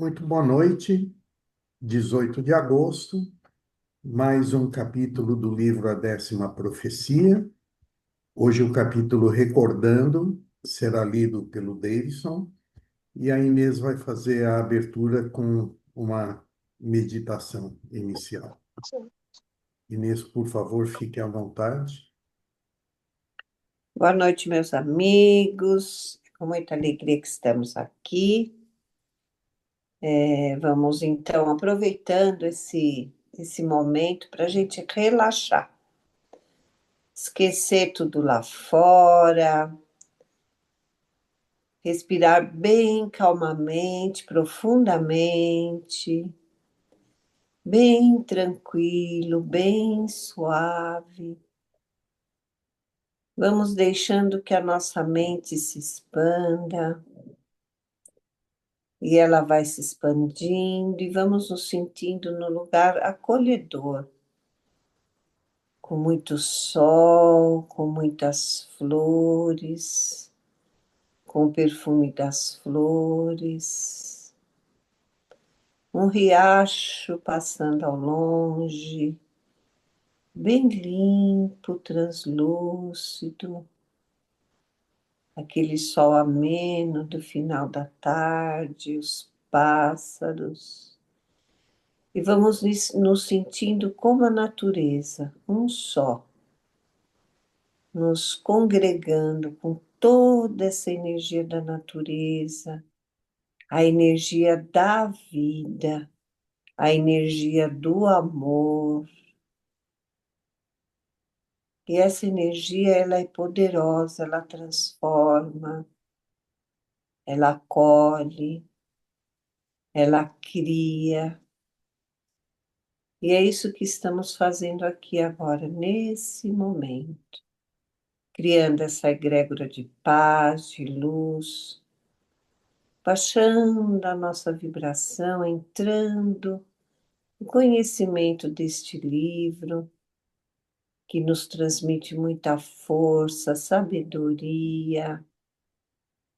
Muito boa noite, 18 de agosto, mais um capítulo do livro A Décima Profecia. Hoje o capítulo Recordando será lido pelo Davidson e a Inês vai fazer a abertura com uma meditação inicial. Inês, por favor, fique à vontade. Boa noite, meus amigos. Com muita alegria que estamos aqui. Vamos então aproveitando esse momento para a gente relaxar, esquecer tudo lá fora, respirar bem calmamente, profundamente, bem tranquilo, bem suave. Vamos deixando que a nossa mente se expanda. E ela vai se expandindo e vamos nos sentindo no lugar acolhedor, com muito sol, com muitas flores, com o perfume das flores, um riacho passando ao longe, bem limpo, translúcido, aquele sol ameno do final da tarde, os pássaros. E vamos nos sentindo como a natureza, um só, nos congregando com toda essa energia da natureza, a energia da vida, a energia do amor. E essa energia, ela é poderosa, ela transforma, ela acolhe, ela cria. E é isso que estamos fazendo aqui agora, nesse momento. Criando essa egrégora de paz, de luz, baixando a nossa vibração, entrando no conhecimento deste livro, que nos transmite muita força, sabedoria,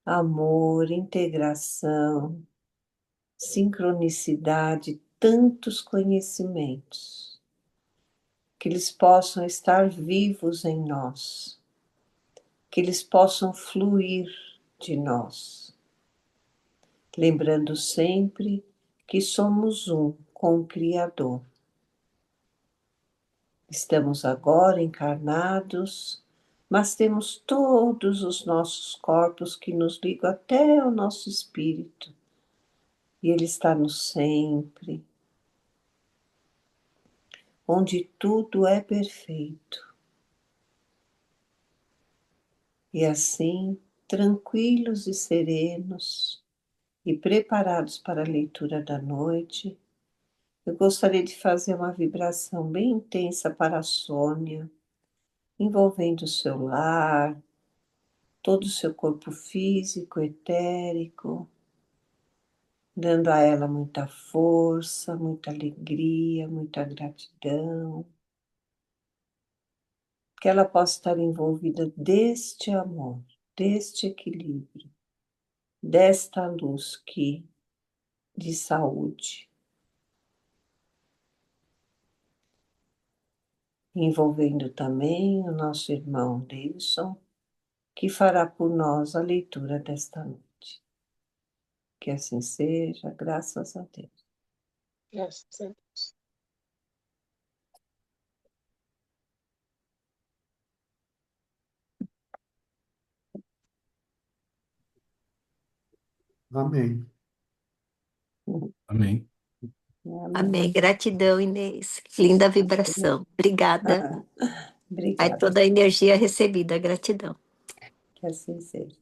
amor, integração, sincronicidade, tantos conhecimentos, que eles possam estar vivos em nós, que eles possam fluir de nós. Lembrando sempre que somos um com o Criador. Estamos agora encarnados, mas temos todos os nossos corpos que nos ligam até ao nosso espírito, e Ele está no sempre, onde tudo é perfeito. E assim, tranquilos e serenos, e preparados para a leitura da noite, eu gostaria de fazer uma vibração bem intensa para a Sônia, envolvendo o seu lar, todo o seu corpo físico, etérico, dando a ela muita força, muita alegria, muita gratidão, que ela possa estar envolvida deste amor, deste equilíbrio, desta luz que de saúde, envolvendo também o nosso irmão Davidson, que fará por nós a leitura desta noite. Que assim seja, graças a Deus. Graças a Deus. Amém. Amém. Amém. Amém. Gratidão, Inês. Linda vibração. Obrigada. Aí Obrigada, toda a energia recebida. Gratidão. que assim seja.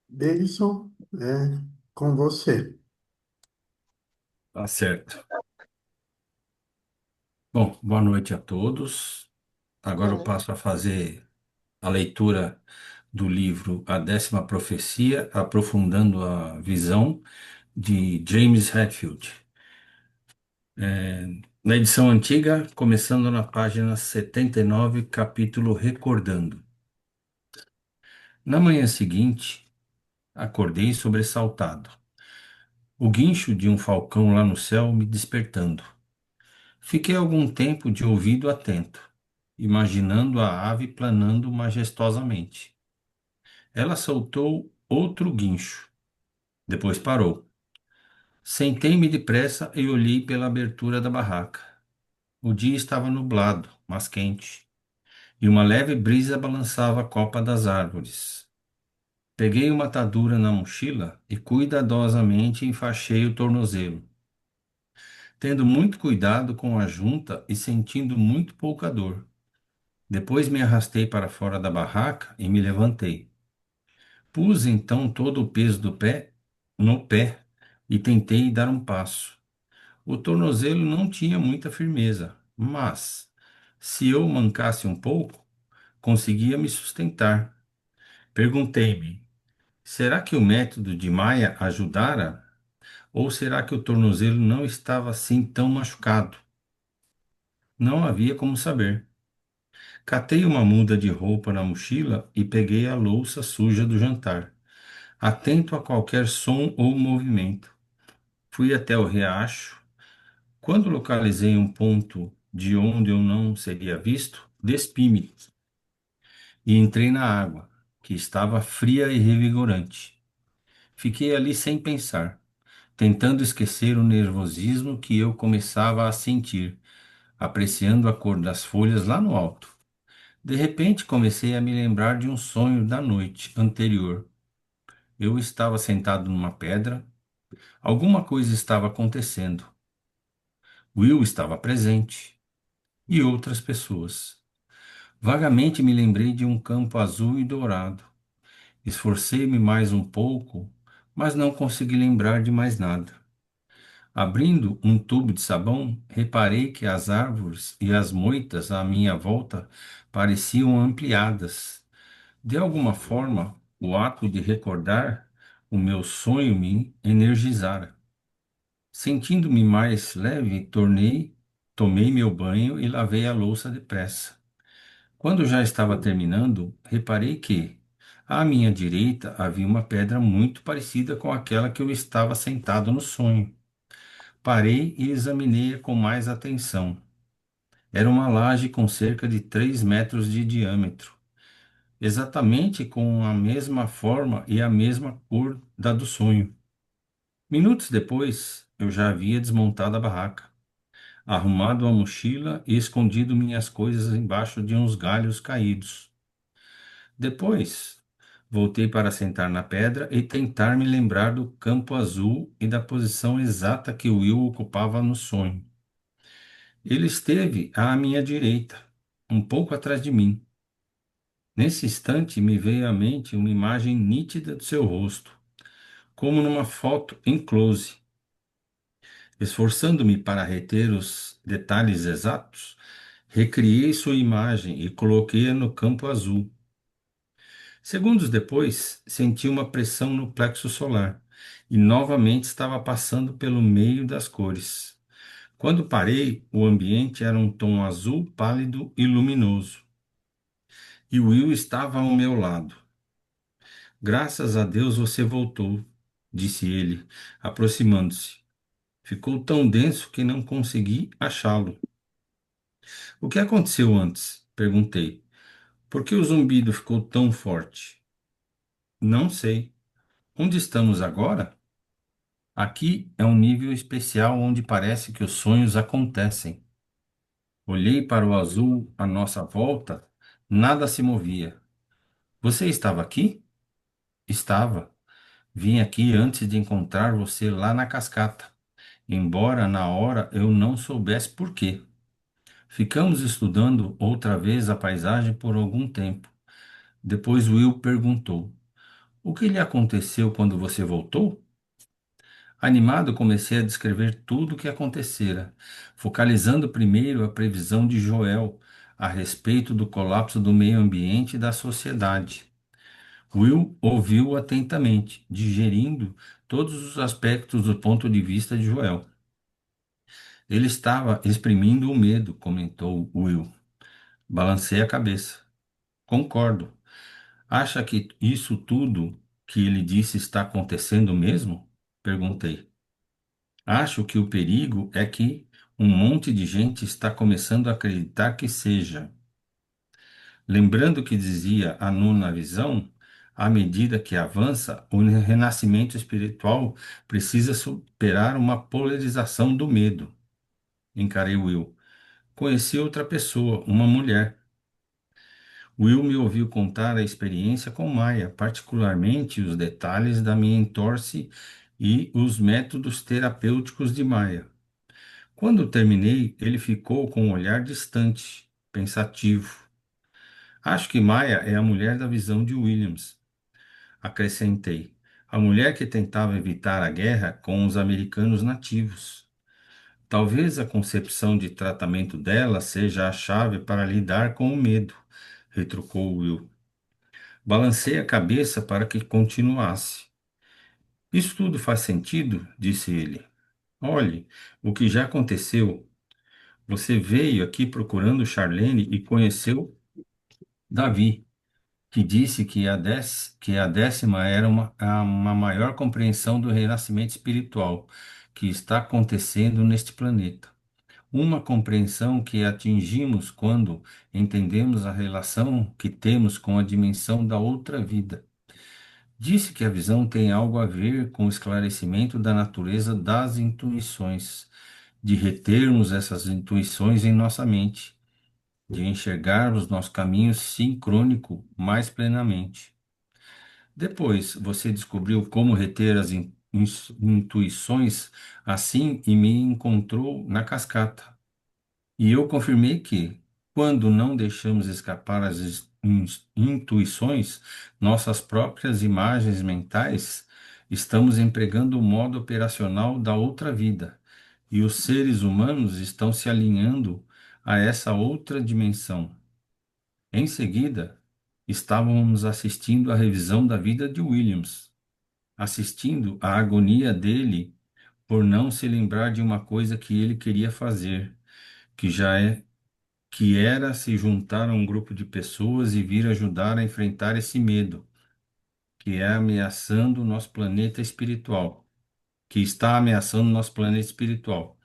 Davidson, é com você. Tá certo. Bom, boa noite a todos. Agora eu passo a fazer a leitura do livro A Décima Profecia, aprofundando a visão de James Hetfield. Na edição antiga, começando na página 79, capítulo Recordando. Na manhã seguinte, Acordei sobressaltado. O guincho de um falcão lá no céu me despertando. Fiquei algum tempo de ouvido atento, imaginando a ave planando majestosamente. Ela soltou outro guincho, depois parou. Sentei-me depressa e olhei pela abertura da barraca. O dia estava nublado, mas quente, e uma leve brisa balançava a copa das árvores. Peguei uma atadura na mochila e cuidadosamente enfaixei o tornozelo, tendo muito cuidado com a junta e sentindo muito pouca dor. Depois me arrastei para fora da barraca e me levantei. Pus então todo o peso do pé no pé e tentei dar um passo. O tornozelo não tinha muita firmeza, mas, se eu mancasse um pouco, conseguia me sustentar. Perguntei-me: será que o método de Maia ajudara? Ou será que o tornozelo não estava assim tão machucado? Não havia como saber. Catei uma muda de roupa na mochila e peguei a louça suja do jantar, atento a qualquer som ou movimento. Fui até o riacho. Quando localizei um ponto de onde eu não seria visto, despi-me e entrei na água, que estava fria e revigorante. Fiquei ali sem pensar, tentando esquecer o nervosismo que eu começava a sentir, apreciando a cor das folhas lá no alto. De repente comecei a me lembrar de um sonho da noite anterior. Eu estava sentado numa pedra, alguma coisa estava acontecendo. Will estava presente e outras pessoas. Vagamente me lembrei de um campo azul e dourado. Esforcei-me mais um pouco, mas não consegui lembrar de mais nada. Abrindo um tubo de sabão, reparei que as árvores e as moitas à minha volta pareciam ampliadas. De alguma forma, o ato de recordar o meu sonho me energizara. Sentindo-me mais leve, tomei meu banho e lavei a louça depressa. Quando já estava terminando, reparei que, à minha direita, havia uma pedra muito parecida com aquela que eu estava sentado no sonho. Parei e examinei-a com mais atenção. Era uma laje com cerca de 3 metros de diâmetro, exatamente com a mesma forma e a mesma cor da do sonho. Minutos depois, eu já havia desmontado a barraca, arrumado a mochila e escondido minhas coisas embaixo de uns galhos caídos. Depois, voltei para sentar na pedra e tentar me lembrar do campo azul e da posição exata que Will ocupava no sonho. Ele esteve à minha direita, um pouco atrás de mim. Nesse instante me veio à mente uma imagem nítida do seu rosto, como numa foto em close. Esforçando-me para reter os detalhes exatos, recriei sua imagem e coloquei-a no campo azul. Segundos depois, senti uma pressão no plexo solar e novamente estava passando pelo meio das cores. Quando parei, o ambiente era um tom azul pálido e luminoso, e Will estava ao meu lado. Graças a Deus você voltou, disse ele, aproximando-se. Ficou tão denso que não consegui achá-lo. O que aconteceu antes? Perguntei. Por que o zumbido ficou tão forte? Não sei. Onde estamos agora? Aqui é um nível especial onde parece que os sonhos acontecem. Olhei para o azul à nossa volta, nada se movia. Você estava aqui? Estava. Vim aqui antes de encontrar você lá na cascata, embora na hora eu não soubesse por quê. Ficamos estudando outra vez a paisagem por algum tempo. Depois Will perguntou: o que lhe aconteceu quando você voltou? Animado, comecei a descrever tudo o que acontecera, focalizando primeiro a previsão de Joel a respeito do colapso do meio ambiente e da sociedade. Will ouviu atentamente, digerindo todos os aspectos do ponto de vista de Joel. Ele estava exprimindo o medo, comentou Will. Balancei a cabeça. Concordo. Acha que isso tudo que ele disse está acontecendo mesmo? Perguntei. Acho que o perigo é que um monte de gente está começando a acreditar que seja. Lembrando que dizia a nona visão, à medida que avança, o renascimento espiritual precisa superar uma polarização do medo. Encarei Will. Conheci outra pessoa, uma mulher. Will me ouviu contar a experiência com Maia, particularmente os detalhes da minha entorse e os métodos terapêuticos de Maia. Quando terminei, ele ficou com um olhar distante, pensativo. Acho que Maia é a mulher da visão de Williams, acrescentei. A mulher que tentava evitar a guerra com os americanos nativos. Talvez a concepção de tratamento dela seja a chave para lidar com o medo, retrucou Will. Balancei a cabeça para que continuasse. Isso tudo faz sentido? Disse ele. Olhe, o que já aconteceu. Você veio aqui procurando Charlene e conheceu Davi, que disse que a décima era uma maior compreensão do renascimento espiritual que está acontecendo neste planeta. Uma compreensão que atingimos quando entendemos a relação que temos com a dimensão da outra vida. Disse que a visão tem algo a ver com o esclarecimento da natureza das intuições, de retermos essas intuições em nossa mente, de enxergarmos nosso caminho sincrônico mais plenamente. Depois, você descobriu como reter as intuições assim e me encontrou na cascata. E eu confirmei que, quando não deixamos escapar as intuições, nossas próprias imagens mentais, estamos empregando o modo operacional da outra vida, e os seres humanos estão se alinhando a essa outra dimensão. Em seguida, estávamos assistindo à revisão da vida de Williams, assistindo à agonia dele por não se lembrar de uma coisa que ele queria fazer, que já é que era se juntar a um grupo de pessoas e vir ajudar a enfrentar esse medo, que é ameaçando o nosso planeta espiritual, que está ameaçando o nosso planeta espiritual.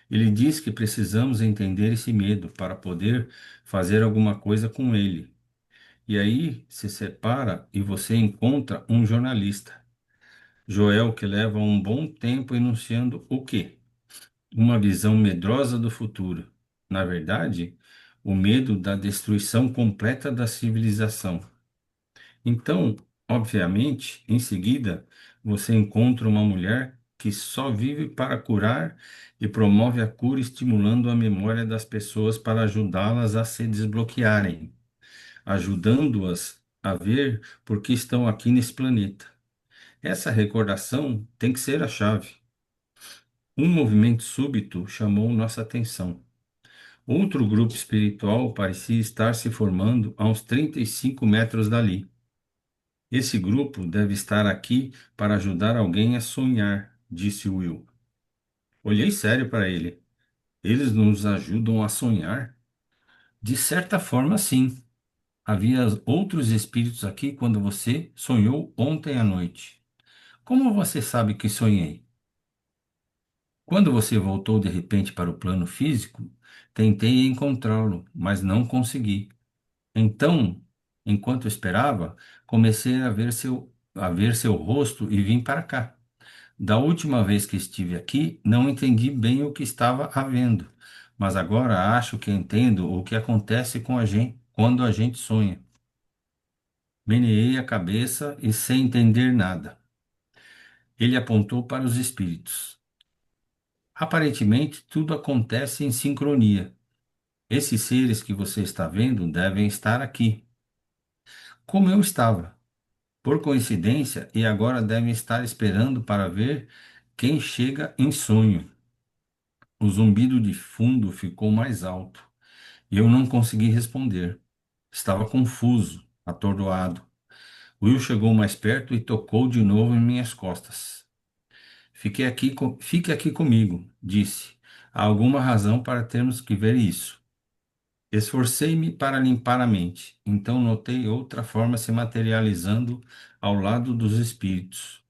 Ele diz que precisamos entender esse medo para poder fazer alguma coisa com ele. E aí se separa e você encontra um jornalista, Joel, que leva um bom tempo enunciando o quê? Uma visão medrosa do futuro. Na verdade, o medo da destruição completa da civilização. Então, obviamente, em seguida, você encontra uma mulher que só vive para curar e promove a cura, estimulando a memória das pessoas para ajudá-las a se desbloquearem, ajudando-as a ver por que estão aqui nesse planeta. Essa recordação tem que ser a chave. Um movimento súbito chamou nossa atenção. Outro grupo espiritual parecia estar se formando a uns 35 metros dali. Esse grupo deve estar aqui para ajudar alguém a sonhar, disse Will. Olhei sério para ele. Eles nos ajudam a sonhar? De certa forma, sim. Havia outros espíritos aqui quando você sonhou ontem à noite. Como você sabe que sonhei? Quando você voltou de repente para o plano físico, tentei encontrá-lo, mas não consegui. Então, enquanto esperava, comecei a ver seu rosto e vim para cá. Da última vez que estive aqui, não entendi bem o que estava havendo, mas agora acho que entendo o que acontece com a gente quando a gente sonha. Meneei a cabeça e sem entender nada. Ele apontou para os espíritos. Aparentemente, tudo acontece em sincronia. Esses seres que você está vendo devem estar aqui, como eu estava, por coincidência, e agora devem estar esperando para ver quem chega em sonho. O zumbido de fundo ficou mais alto e eu não consegui responder. Estava confuso, atordoado. Will chegou mais perto e tocou de novo em minhas costas. Fique aqui comigo, disse. Há alguma razão para termos que ver isso. Esforcei-me para limpar a mente, então notei outra forma se materializando ao lado dos espíritos.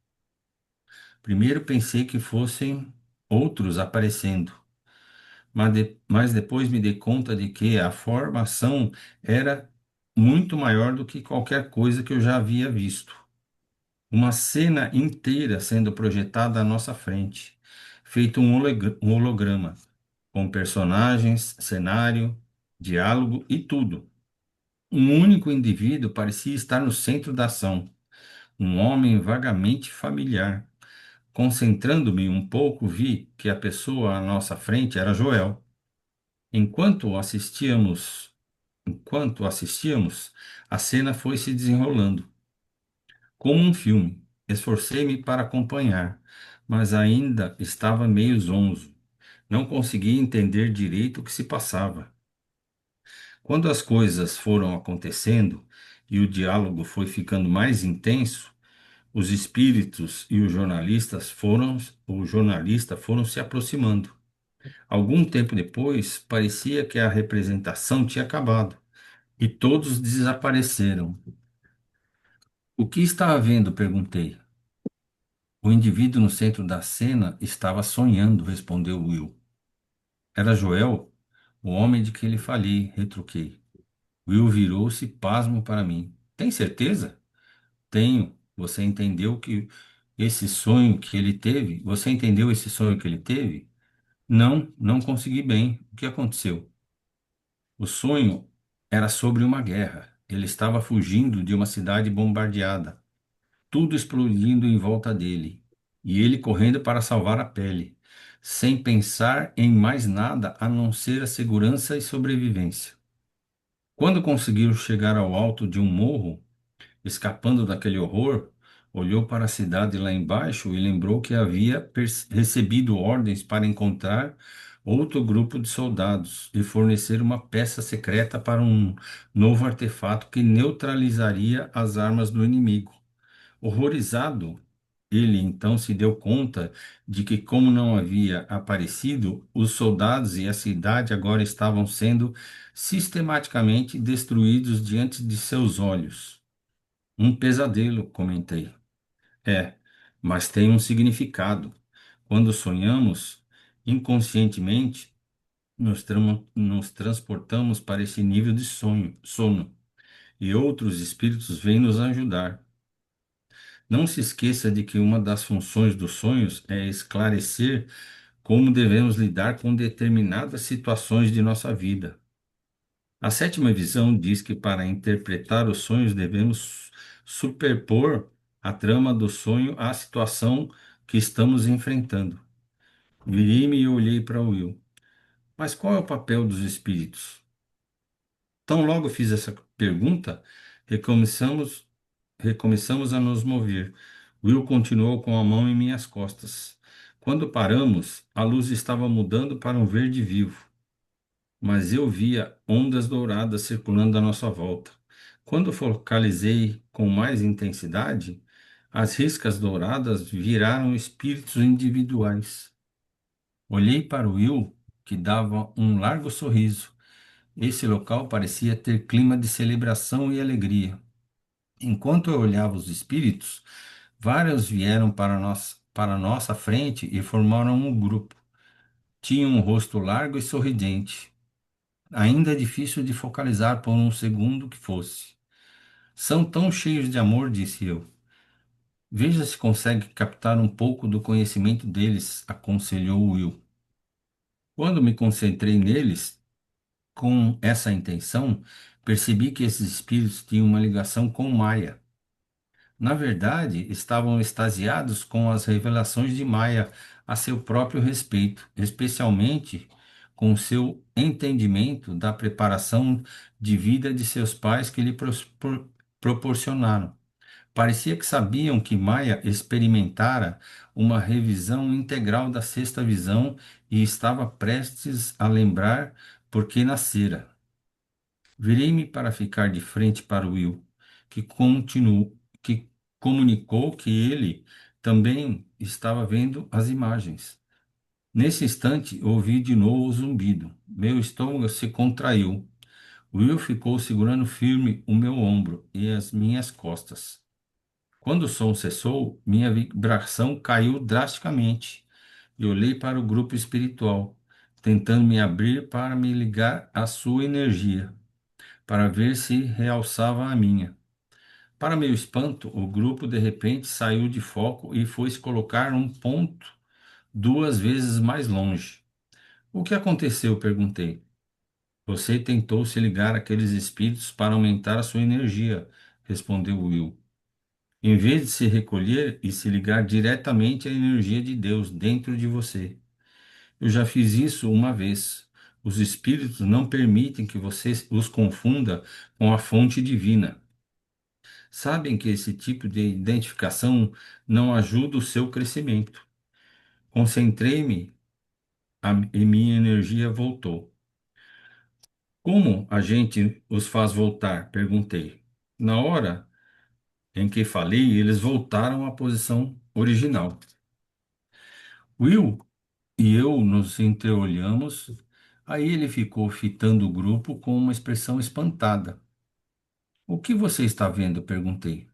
Primeiro pensei que fossem outros aparecendo, mas depois me dei conta de que a formação era muito maior do que qualquer coisa que eu já havia visto. Uma cena inteira sendo projetada à nossa frente, feito um holograma, com personagens, cenário, diálogo e tudo. Um único indivíduo parecia estar no centro da ação, um homem vagamente familiar. Concentrando-me um pouco, vi que a pessoa à nossa frente era Joel. Enquanto assistíamos, enquanto assistíamos, a cena foi se desenrolando. Como um filme, esforcei-me para acompanhar, mas ainda estava meio zonzo. Não conseguia entender direito o que se passava. Quando as coisas foram acontecendo e o diálogo foi ficando mais intenso, os espíritos e o jornalista foram se aproximando. Algum tempo depois, parecia que a representação tinha acabado e todos desapareceram. O que está havendo? Perguntei. O indivíduo no centro da cena estava sonhando, respondeu Will. Era Joel, o homem de que lhe falei, retruquei. Will virou-se pasmo para mim. Tem certeza? Tenho. Você entendeu que esse sonho que ele teve? Você entendeu esse sonho que ele teve? Não, não consegui bem. O que aconteceu? O sonho era sobre uma guerra. Ele estava fugindo de uma cidade bombardeada, tudo explodindo em volta dele, e ele correndo para salvar a pele, sem pensar em mais nada a não ser a segurança e sobrevivência. Quando conseguiu chegar ao alto de um morro, escapando daquele horror, olhou para a cidade lá embaixo e lembrou que havia recebido ordens para encontrar outro grupo de soldados e fornecer uma peça secreta para um novo artefato que neutralizaria as armas do inimigo. Horrorizado, ele então se deu conta de que, como não havia aparecido, os soldados e a cidade agora estavam sendo sistematicamente destruídos diante de seus olhos. Um pesadelo, comentei. É, mas tem um significado. Quando sonhamos, inconscientemente, nos transportamos para esse nível de sono, e outros espíritos vêm nos ajudar. Não se esqueça de que uma das funções dos sonhos é esclarecer como devemos lidar com determinadas situações de nossa vida. A sétima visão diz que para interpretar os sonhos devemos superpor a trama do sonho à situação que estamos enfrentando. Virei-me e olhei para Will. Mas qual é o papel dos espíritos? Tão logo fiz essa pergunta, recomeçamos, recomeçamos a nos mover. Will continuou com a mão em minhas costas. Quando paramos, a luz estava mudando para um verde vivo, mas eu via ondas douradas circulando à nossa volta. Quando focalizei com mais intensidade, as riscas douradas viraram espíritos individuais. Olhei para Will, que dava um largo sorriso. Esse local parecia ter clima de celebração e alegria. Enquanto eu olhava os espíritos, vários vieram para nossa frente e formaram um grupo. Tinham um rosto largo e sorridente. Ainda é difícil de focalizar por um segundo que fosse. São tão cheios de amor, disse eu. Veja se consegue captar um pouco do conhecimento deles, aconselhou Will. Quando me concentrei neles, com essa intenção, percebi que esses espíritos tinham uma ligação com Maia. Na verdade, estavam extasiados com as revelações de Maia a seu próprio respeito, especialmente com seu entendimento da preparação de vida de seus pais que lhe proporcionaram. Parecia que sabiam que Maia experimentara uma revisão integral da sexta visão e estava prestes a lembrar por que nascera. Virei-me para ficar de frente para Will, que comunicou que ele também estava vendo as imagens. Nesse instante, ouvi de novo o zumbido. Meu estômago se contraiu. Will ficou segurando firme o meu ombro e as minhas costas. Quando o som cessou, minha vibração caiu drasticamente e olhei para o grupo espiritual, tentando me abrir para me ligar à sua energia, para ver se realçava a minha. Para meu espanto, o grupo de repente saiu de foco e foi se colocar um ponto 2 vezes mais longe. O que aconteceu? Perguntei. Você tentou se ligar àqueles espíritos para aumentar a sua energia, respondeu Will. Em vez de se recolher e se ligar diretamente à energia de Deus dentro de você. Eu já fiz isso uma vez. Os espíritos não permitem que você os confunda com a fonte divina. Sabem que esse tipo de identificação não ajuda o seu crescimento. Concentrei-me e minha energia voltou. Como a gente os faz voltar? Perguntei. Na hora em que falei, eles voltaram à posição original. Will e eu nos entreolhamos. Aí ele ficou fitando o grupo com uma expressão espantada. O que você está vendo? Perguntei.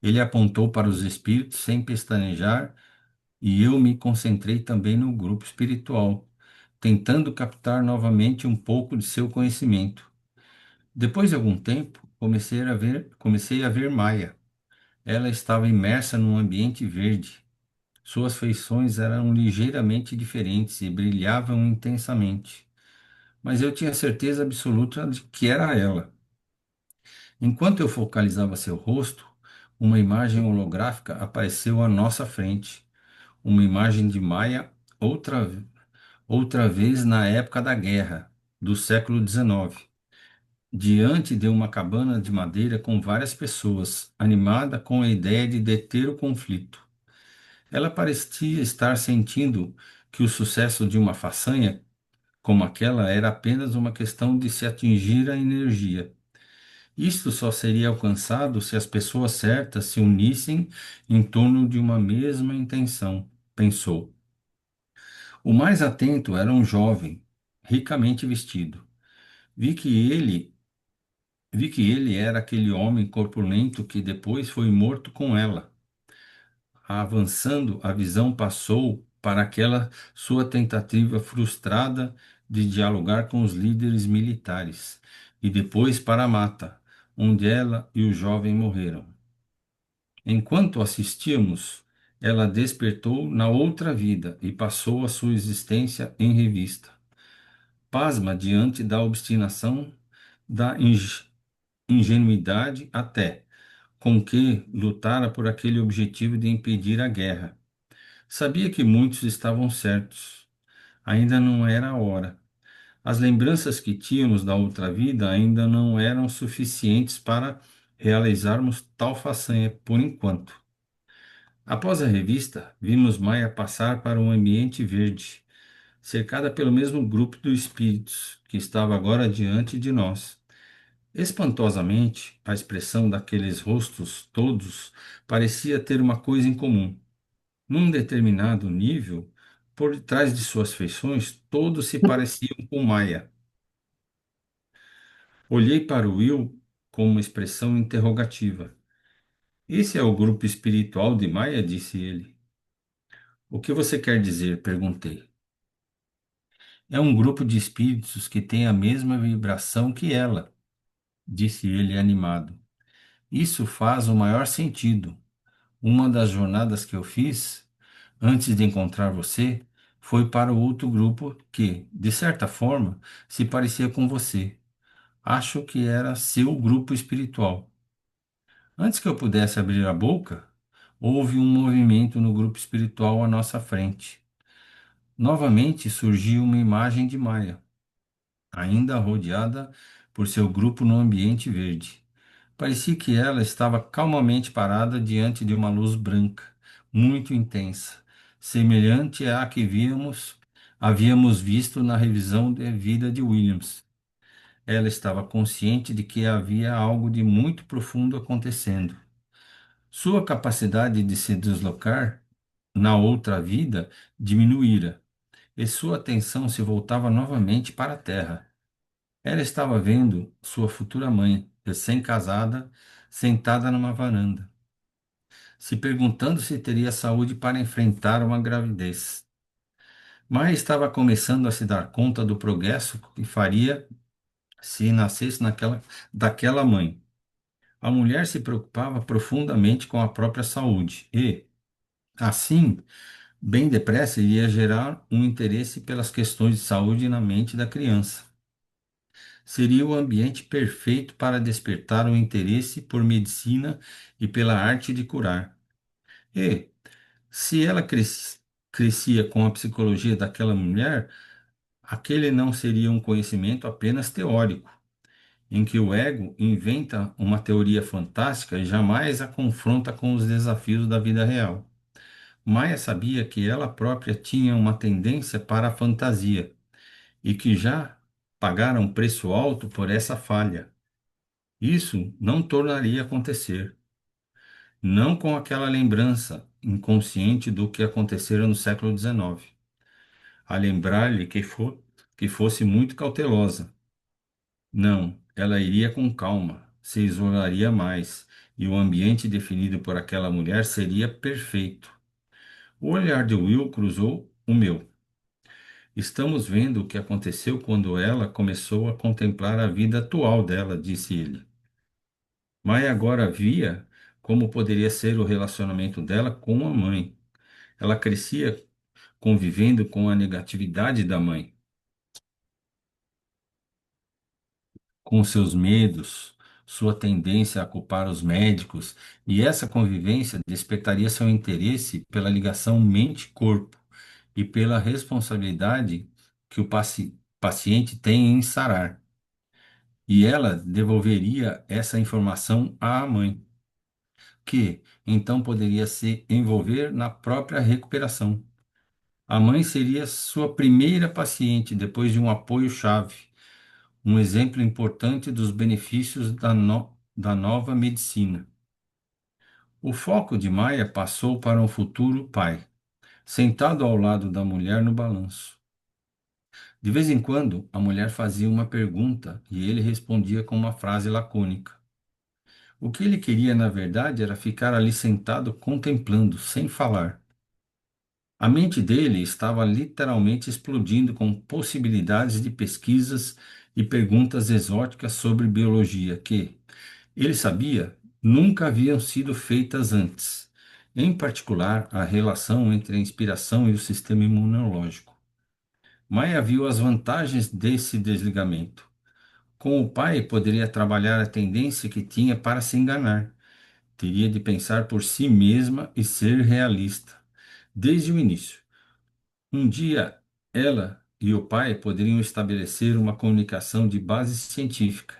Ele apontou para os espíritos sem pestanejar e eu me concentrei também no grupo espiritual, tentando captar novamente um pouco de seu conhecimento. Depois de algum tempo, comecei a ver Maia. Ela estava imersa num ambiente verde. Suas feições eram ligeiramente diferentes e brilhavam intensamente, mas eu tinha certeza absoluta de que era ela. Enquanto eu focalizava seu rosto, uma imagem holográfica apareceu à nossa frente, uma imagem de Maia outra, outra vez na época da guerra, do século XIX, diante de uma cabana de madeira com várias pessoas, animada com a ideia de deter o conflito. Ela parecia estar sentindo que o sucesso de uma façanha como aquela era apenas uma questão de se atingir a energia. Isto só seria alcançado se as pessoas certas se unissem em torno de uma mesma intenção, pensou. O mais atento era um jovem, ricamente vestido. Vi que ele, vi que ele era aquele homem corpulento que depois foi morto com ela. Avançando, a visão passou para aquela sua tentativa frustrada de dialogar com os líderes militares, e depois para a mata, onde ela e o jovem morreram. Enquanto assistíamos, ela despertou na outra vida e passou a sua existência em revista. Pasma diante da obstinação, da ingenuidade até, com que lutara por aquele objetivo de impedir a guerra. Sabia que muitos estavam certos. Ainda não era a hora. As lembranças que tínhamos da outra vida ainda não eram suficientes para realizarmos tal façanha por enquanto. Após a revista, vimos Maia passar para um ambiente verde, cercada pelo mesmo grupo de espíritos que estava agora diante de nós. Espantosamente, a expressão daqueles rostos todos parecia ter uma coisa em comum. Num determinado nível, por detrás de suas feições, todos se pareciam com Maia. Olhei para Will com uma expressão interrogativa. Esse é o grupo espiritual de Maia? Disse ele. O que você quer dizer? Perguntei. É um grupo de espíritos que tem a mesma vibração que ela, disse ele animado. Isso faz o maior sentido. Uma das jornadas que eu fiz, antes de encontrar você, foi para o outro grupo que, de certa forma, se parecia com você. Acho que era seu grupo espiritual. Antes que eu pudesse abrir a boca, houve um movimento no grupo espiritual à nossa frente. Novamente surgiu uma imagem de Maia, ainda rodeada por seu grupo no ambiente verde. Parecia que ela estava calmamente parada diante de uma luz branca, muito intensa, semelhante à que havíamos visto na revisão de vida de Williams. Ela estava consciente de que havia algo de muito profundo acontecendo. Sua capacidade de se deslocar na outra vida diminuíra, e sua atenção se voltava novamente para a Terra. Ela estava vendo sua futura mãe, recém-casada, sentada numa varanda, se perguntando se teria saúde para enfrentar uma gravidez. Mas estava começando a se dar conta do progresso que faria se nascesse daquela mãe. A mulher se preocupava profundamente com a própria saúde e, assim, bem depressa iria gerar um interesse pelas questões de saúde na mente da criança. Seria o ambiente perfeito para despertar o interesse por medicina e pela arte de curar. E, se ela crescia com a psicologia daquela mulher, aquele não seria um conhecimento apenas teórico, em que o ego inventa uma teoria fantástica e jamais a confronta com os desafios da vida real. Maia sabia que ela própria tinha uma tendência para a fantasia e que já pagara um preço alto por essa falha. Isso não tornaria a acontecer, não com aquela lembrança inconsciente do que acontecera no século XIX. A lembrar-lhe que fosse muito cautelosa. Não, ela iria com calma, se isolaria mais, e o ambiente definido por aquela mulher seria perfeito. O olhar de Will cruzou o meu. Estamos vendo o que aconteceu quando ela começou a contemplar a vida atual dela, disse ele. Mai agora via como poderia ser o relacionamento dela com a mãe. Ela crescia convivendo com a negatividade da mãe, com seus medos, sua tendência a culpar os médicos, e essa convivência despertaria seu interesse pela ligação mente-corpo e pela responsabilidade que o paciente tem em sarar. E ela devolveria essa informação à mãe, que então poderia se envolver na própria recuperação. A mãe seria sua primeira paciente depois de um apoio-chave, um exemplo importante dos benefícios da nova medicina. O foco de Maia passou para um futuro pai, sentado ao lado da mulher no balanço. De vez em quando, a mulher fazia uma pergunta e ele respondia com uma frase lacônica. O que ele queria, na verdade, era ficar ali sentado contemplando, sem falar. A mente dele estava literalmente explodindo com possibilidades de pesquisas e perguntas exóticas sobre biologia que, ele sabia, nunca haviam sido feitas antes, em particular a relação entre a inspiração e o sistema imunológico. Maia viu as vantagens desse desligamento. Com o pai, poderia trabalhar a tendência que tinha para se enganar. Teria de pensar por si mesma e ser realista, desde o início. Um dia, ela e o pai poderiam estabelecer uma comunicação de base científica,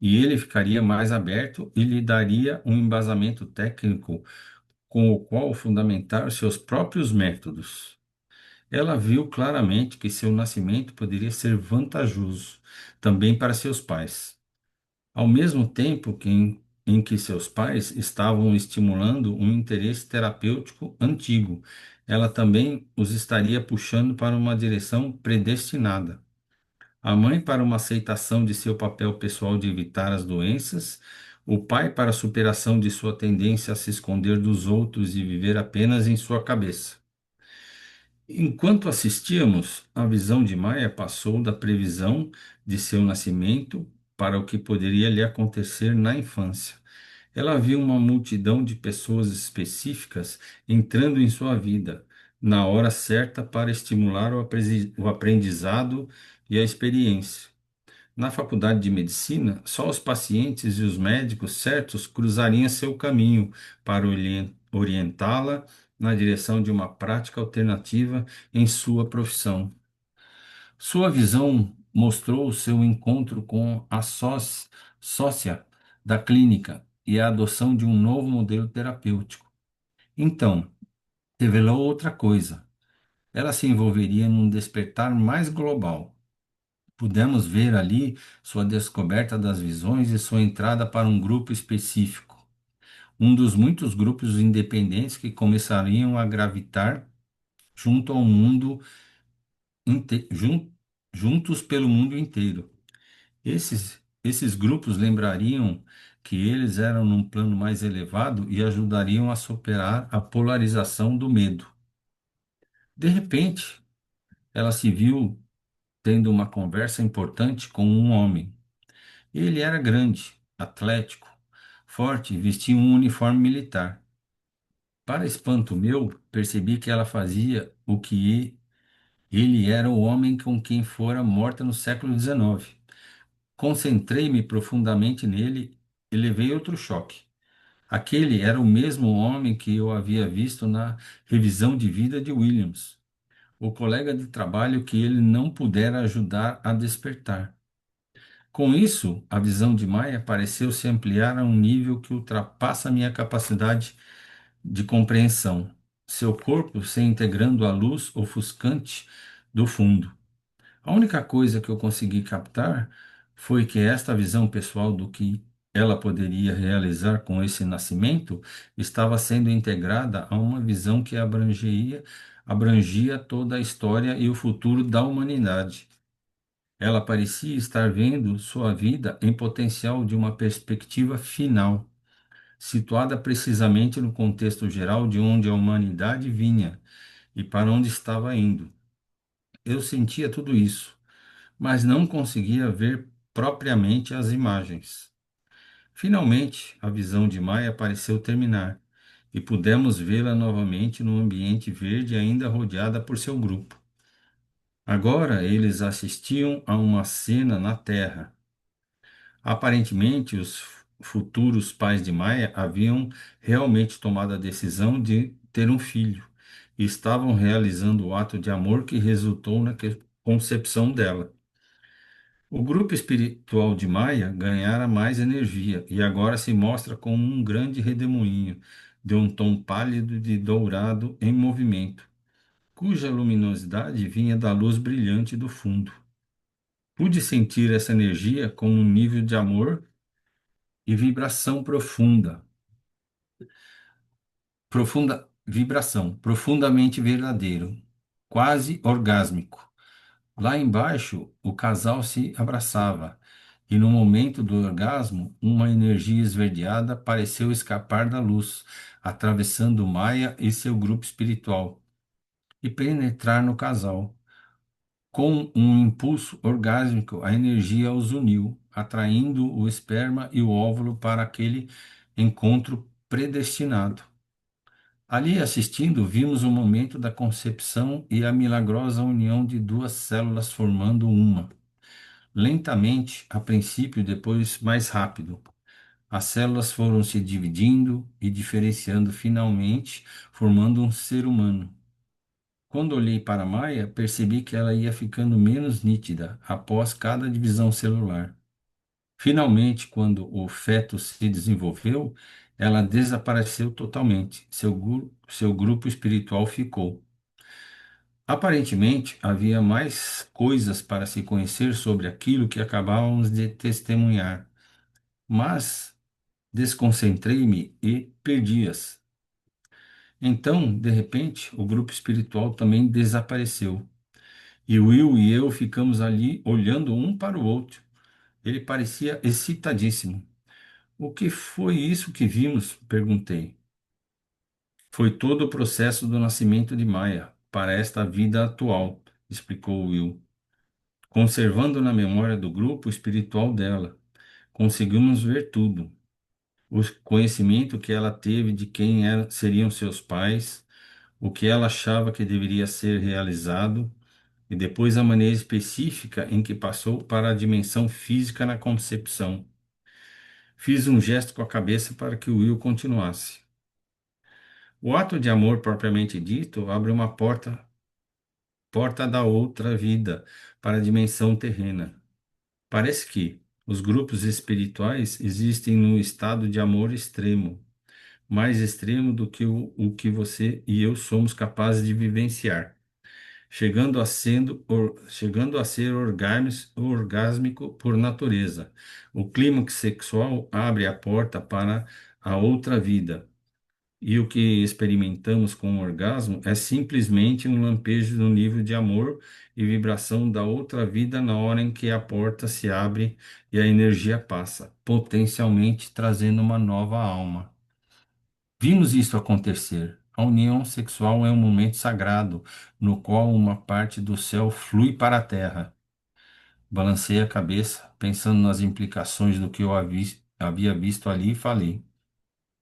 e ele ficaria mais aberto e lhe daria um embasamento técnico com o qual fundamentar seus próprios métodos. Ela viu claramente que seu nascimento poderia ser vantajoso também para seus pais. Ao mesmo tempo em que seus pais estavam estimulando um interesse terapêutico antigo, ela também os estaria puxando para uma direção predestinada. A mãe para uma aceitação de seu papel pessoal de evitar as doenças, o pai para a superação de sua tendência a se esconder dos outros e viver apenas em sua cabeça. Enquanto assistíamos, a visão de Maia passou da previsão de seu nascimento para o que poderia lhe acontecer na infância. Ela viu uma multidão de pessoas específicas entrando em sua vida, na hora certa para estimular o aprendizado e a experiência. Na faculdade de medicina, só os pacientes e os médicos certos cruzariam seu caminho para orientá-la na direção de uma prática alternativa em sua profissão. Sua visão mostrou seu encontro com a sócia da clínica e a adoção de um novo modelo terapêutico. Então, revelou outra coisa. Ela se envolveria num despertar mais global. Pudemos ver ali sua descoberta das visões e sua entrada para um grupo específico, um dos muitos grupos independentes que começariam a gravitar junto ao mundo juntos pelo mundo inteiro. Esses grupos lembrariam que eles eram num plano mais elevado e ajudariam a superar a polarização do medo. De repente, ela se viu tendo uma conversa importante com um homem. Ele era grande, atlético, forte e vestia um uniforme militar. Para espanto meu, percebi que ela fazia o que ele era o homem com quem fora morta no século XIX. Concentrei-me profundamente nele e levei outro choque. Aquele era o mesmo homem que eu havia visto na revisão de vida de Williams, o colega de trabalho que ele não pudera ajudar a despertar. Com isso, a visão de Maia pareceu se ampliar a um nível que ultrapassa minha capacidade de compreensão, seu corpo se integrando à luz ofuscante do fundo. A única coisa que eu consegui captar foi que esta visão pessoal do que ela poderia realizar com esse nascimento estava sendo integrada a uma visão que abrangia toda a história e o futuro da humanidade. Ela parecia estar vendo sua vida em potencial de uma perspectiva final, situada precisamente no contexto geral de onde a humanidade vinha e para onde estava indo. Eu sentia tudo isso, mas não conseguia ver propriamente as imagens. Finalmente, a visão de Maia pareceu terminar e pudemos vê-la novamente no ambiente verde ainda rodeada por seu grupo. Agora eles assistiam a uma cena na Terra. Aparentemente, os futuros pais de Maia haviam realmente tomado a decisão de ter um filho e estavam realizando o ato de amor que resultou na concepção dela. O grupo espiritual de Maia ganhara mais energia e agora se mostra como um grande redemoinho de um tom pálido de dourado em movimento, cuja luminosidade vinha da luz brilhante do fundo. Pude sentir essa energia como um nível de amor e vibração profunda vibração, profundamente verdadeiro, quase orgásmico. Lá embaixo, o casal se abraçava, e no momento do orgasmo, uma energia esverdeada pareceu escapar da luz, atravessando Maia e seu grupo espiritual, e penetrar no casal. Com um impulso orgásmico, a energia os uniu, atraindo o esperma e o óvulo para aquele encontro predestinado. Ali assistindo, vimos o momento da concepção e a milagrosa união de duas células formando uma. Lentamente, a princípio, depois mais rápido. As células foram se dividindo e diferenciando finalmente, formando um ser humano. Quando olhei para Maia, percebi que ela ia ficando menos nítida após cada divisão celular. Finalmente, quando o feto se desenvolveu, ela desapareceu totalmente. Seu grupo espiritual ficou. Aparentemente, havia mais coisas para se conhecer sobre aquilo que acabávamos de testemunhar, mas desconcentrei-me e perdi-as. Então, de repente, o grupo espiritual também desapareceu. E Will e eu ficamos ali olhando um para o outro. Ele parecia excitadíssimo. O que foi isso que vimos? Perguntei. Foi todo o processo do nascimento de Maia para esta vida atual, explicou Will. Conservando na memória do grupo espiritual dela, conseguimos ver tudo. O conhecimento que ela teve de quem seriam seus pais, o que ela achava que deveria ser realizado, e depois a maneira específica em que passou para a dimensão física na concepção. Fiz um gesto com a cabeça para que o Will continuasse. O ato de amor propriamente dito abre uma porta da outra vida para a dimensão terrena. Parece que os grupos espirituais existem num estado de amor extremo, mais extremo do que o que você e eu somos capazes de vivenciar, chegando a ser orgásmico por natureza. O clímax sexual abre a porta para a outra vida, E o que experimentamos com o orgasmo é simplesmente um lampejo no nível de amor e vibração da outra vida na hora em que a porta se abre e a energia passa, potencialmente trazendo uma nova alma. Vimos isso acontecer. A união sexual é um momento sagrado, no qual uma parte do céu flui para a terra. Balancei a cabeça, pensando nas implicações do que eu havia visto ali e falei.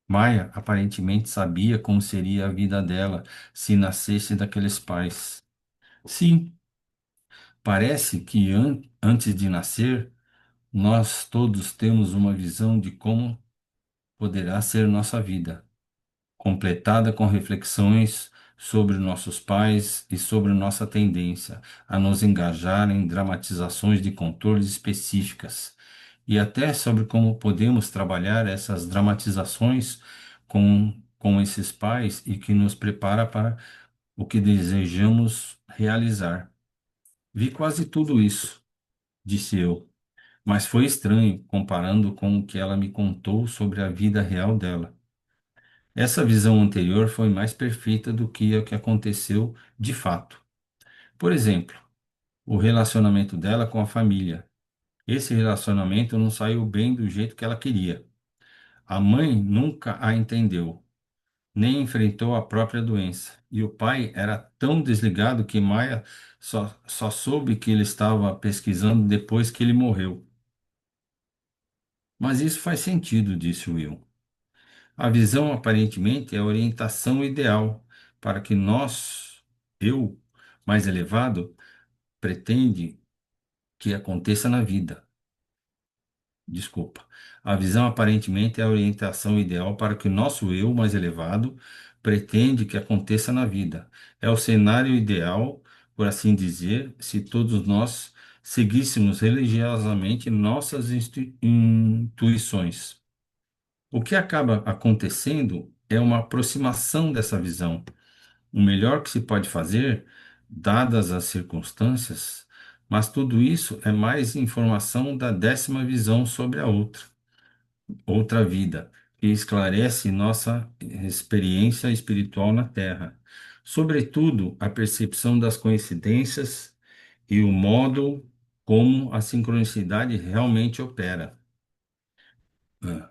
Maia aparentemente sabia como seria a vida dela se nascesse daqueles pais. Sim, parece que antes de nascer, nós todos temos uma visão de como poderá ser nossa vida, completada com reflexões sobre nossos pais e sobre nossa tendência a nos engajar em dramatizações de controles específicas, e até sobre como podemos trabalhar essas dramatizações com esses pais e que nos prepara para o que desejamos realizar. Vi quase tudo isso, disse eu, mas foi estranho comparando com o que ela me contou sobre a vida real dela. Essa visão anterior foi mais perfeita do que o que aconteceu de fato. Por exemplo, o relacionamento dela com a família. Esse relacionamento não saiu bem do jeito que ela queria. A mãe nunca a entendeu, nem enfrentou a própria doença. E o pai era tão desligado que Maia só soube que ele estava pesquisando depois que ele morreu. Mas isso faz sentido, disse Will. A visão aparentemente é a orientação ideal para que eu, mais elevado, pretende que aconteça na vida. Desculpa. A visão aparentemente é a orientação ideal para que o nosso eu mais elevado pretende que aconteça na vida. É o cenário ideal, por assim dizer, se todos nós seguíssemos religiosamente nossas intuições. O que acaba acontecendo é uma aproximação dessa visão. O melhor que se pode fazer, dadas as circunstâncias, mas tudo isso é mais informação da 10ª visão sobre a outra vida, que esclarece nossa experiência espiritual na Terra. Sobretudo, a percepção das coincidências e o modo como a sincronicidade realmente opera. Ah.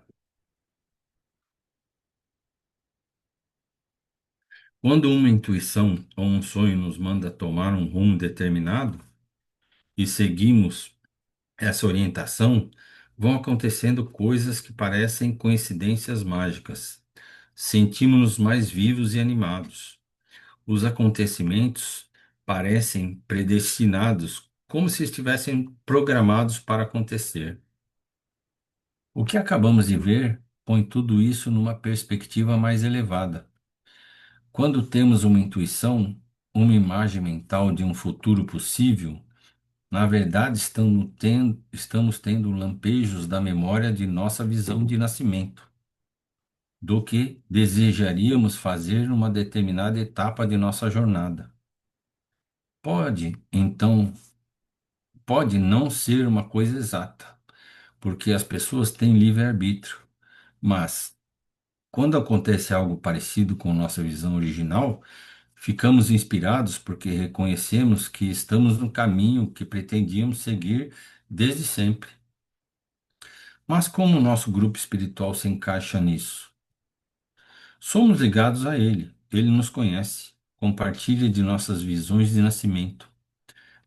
Quando uma intuição ou um sonho nos manda tomar um rumo determinado e seguimos essa orientação, vão acontecendo coisas que parecem coincidências mágicas. Sentimos-nos mais vivos e animados. Os acontecimentos parecem predestinados, como se estivessem programados para acontecer. O que acabamos de ver põe tudo isso numa perspectiva mais elevada. Quando temos uma intuição, uma imagem mental de um futuro possível, na verdade estamos tendo lampejos da memória de nossa visão de nascimento, do que desejaríamos fazer numa determinada etapa de nossa jornada. Então, pode não ser uma coisa exata, porque as pessoas têm livre-arbítrio, mas quando acontece algo parecido com nossa visão original, ficamos inspirados porque reconhecemos que estamos no caminho que pretendíamos seguir desde sempre. Mas como o nosso grupo espiritual se encaixa nisso? Somos ligados a Ele, Ele nos conhece, compartilha de nossas visões de nascimento,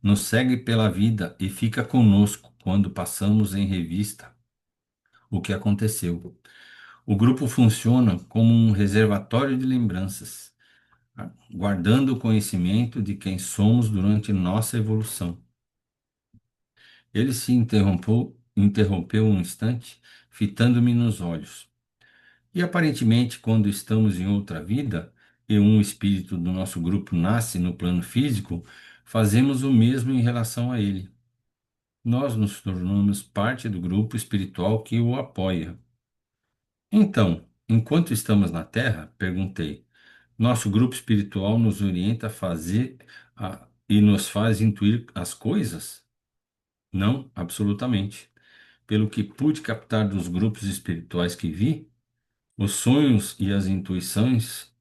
nos segue pela vida e fica conosco quando passamos em revista o que aconteceu. O grupo funciona como um reservatório de lembranças, guardando o conhecimento de quem somos durante nossa evolução. Ele se interrompeu um instante, fitando-me nos olhos. E aparentemente, quando estamos em outra vida e um espírito do nosso grupo nasce no plano físico, fazemos o mesmo em relação a ele. Nós nos tornamos parte do grupo espiritual que o apoia. Então, enquanto estamos na Terra, perguntei, nosso grupo espiritual nos orienta a fazer e nos faz intuir as coisas? Não, absolutamente. Pelo que pude captar dos grupos espirituais que vi, Os sonhos e as intuições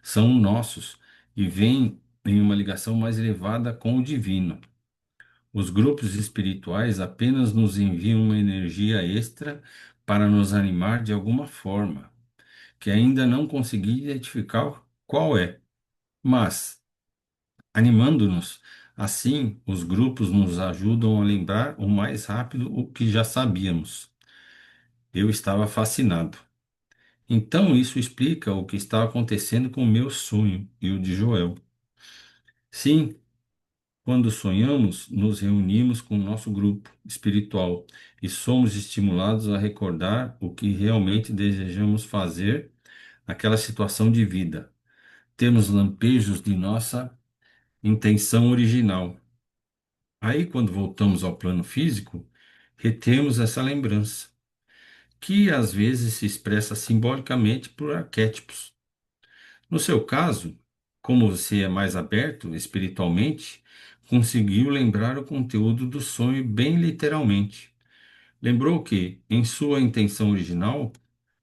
são nossos e vêm em uma ligação mais elevada com o divino. Os grupos espirituais apenas nos enviam uma energia extra para nos animar de alguma forma, que ainda não consegui identificar qual é. Mas, animando-nos, assim, os grupos nos ajudam a lembrar o mais rápido o que já sabíamos. Eu estava fascinado. Então, isso explica o que está acontecendo com o meu sonho e o de Joel. Sim, quando sonhamos, nos reunimos com o nosso grupo espiritual e somos estimulados a recordar o que realmente desejamos fazer naquela situação de vida. Temos lampejos de nossa intenção original. Aí, quando voltamos ao plano físico, retemos essa lembrança, que às vezes se expressa simbolicamente por arquétipos. No seu caso, como você é mais aberto espiritualmente, conseguiu lembrar o conteúdo do sonho bem literalmente. Lembrou que, em sua intenção original,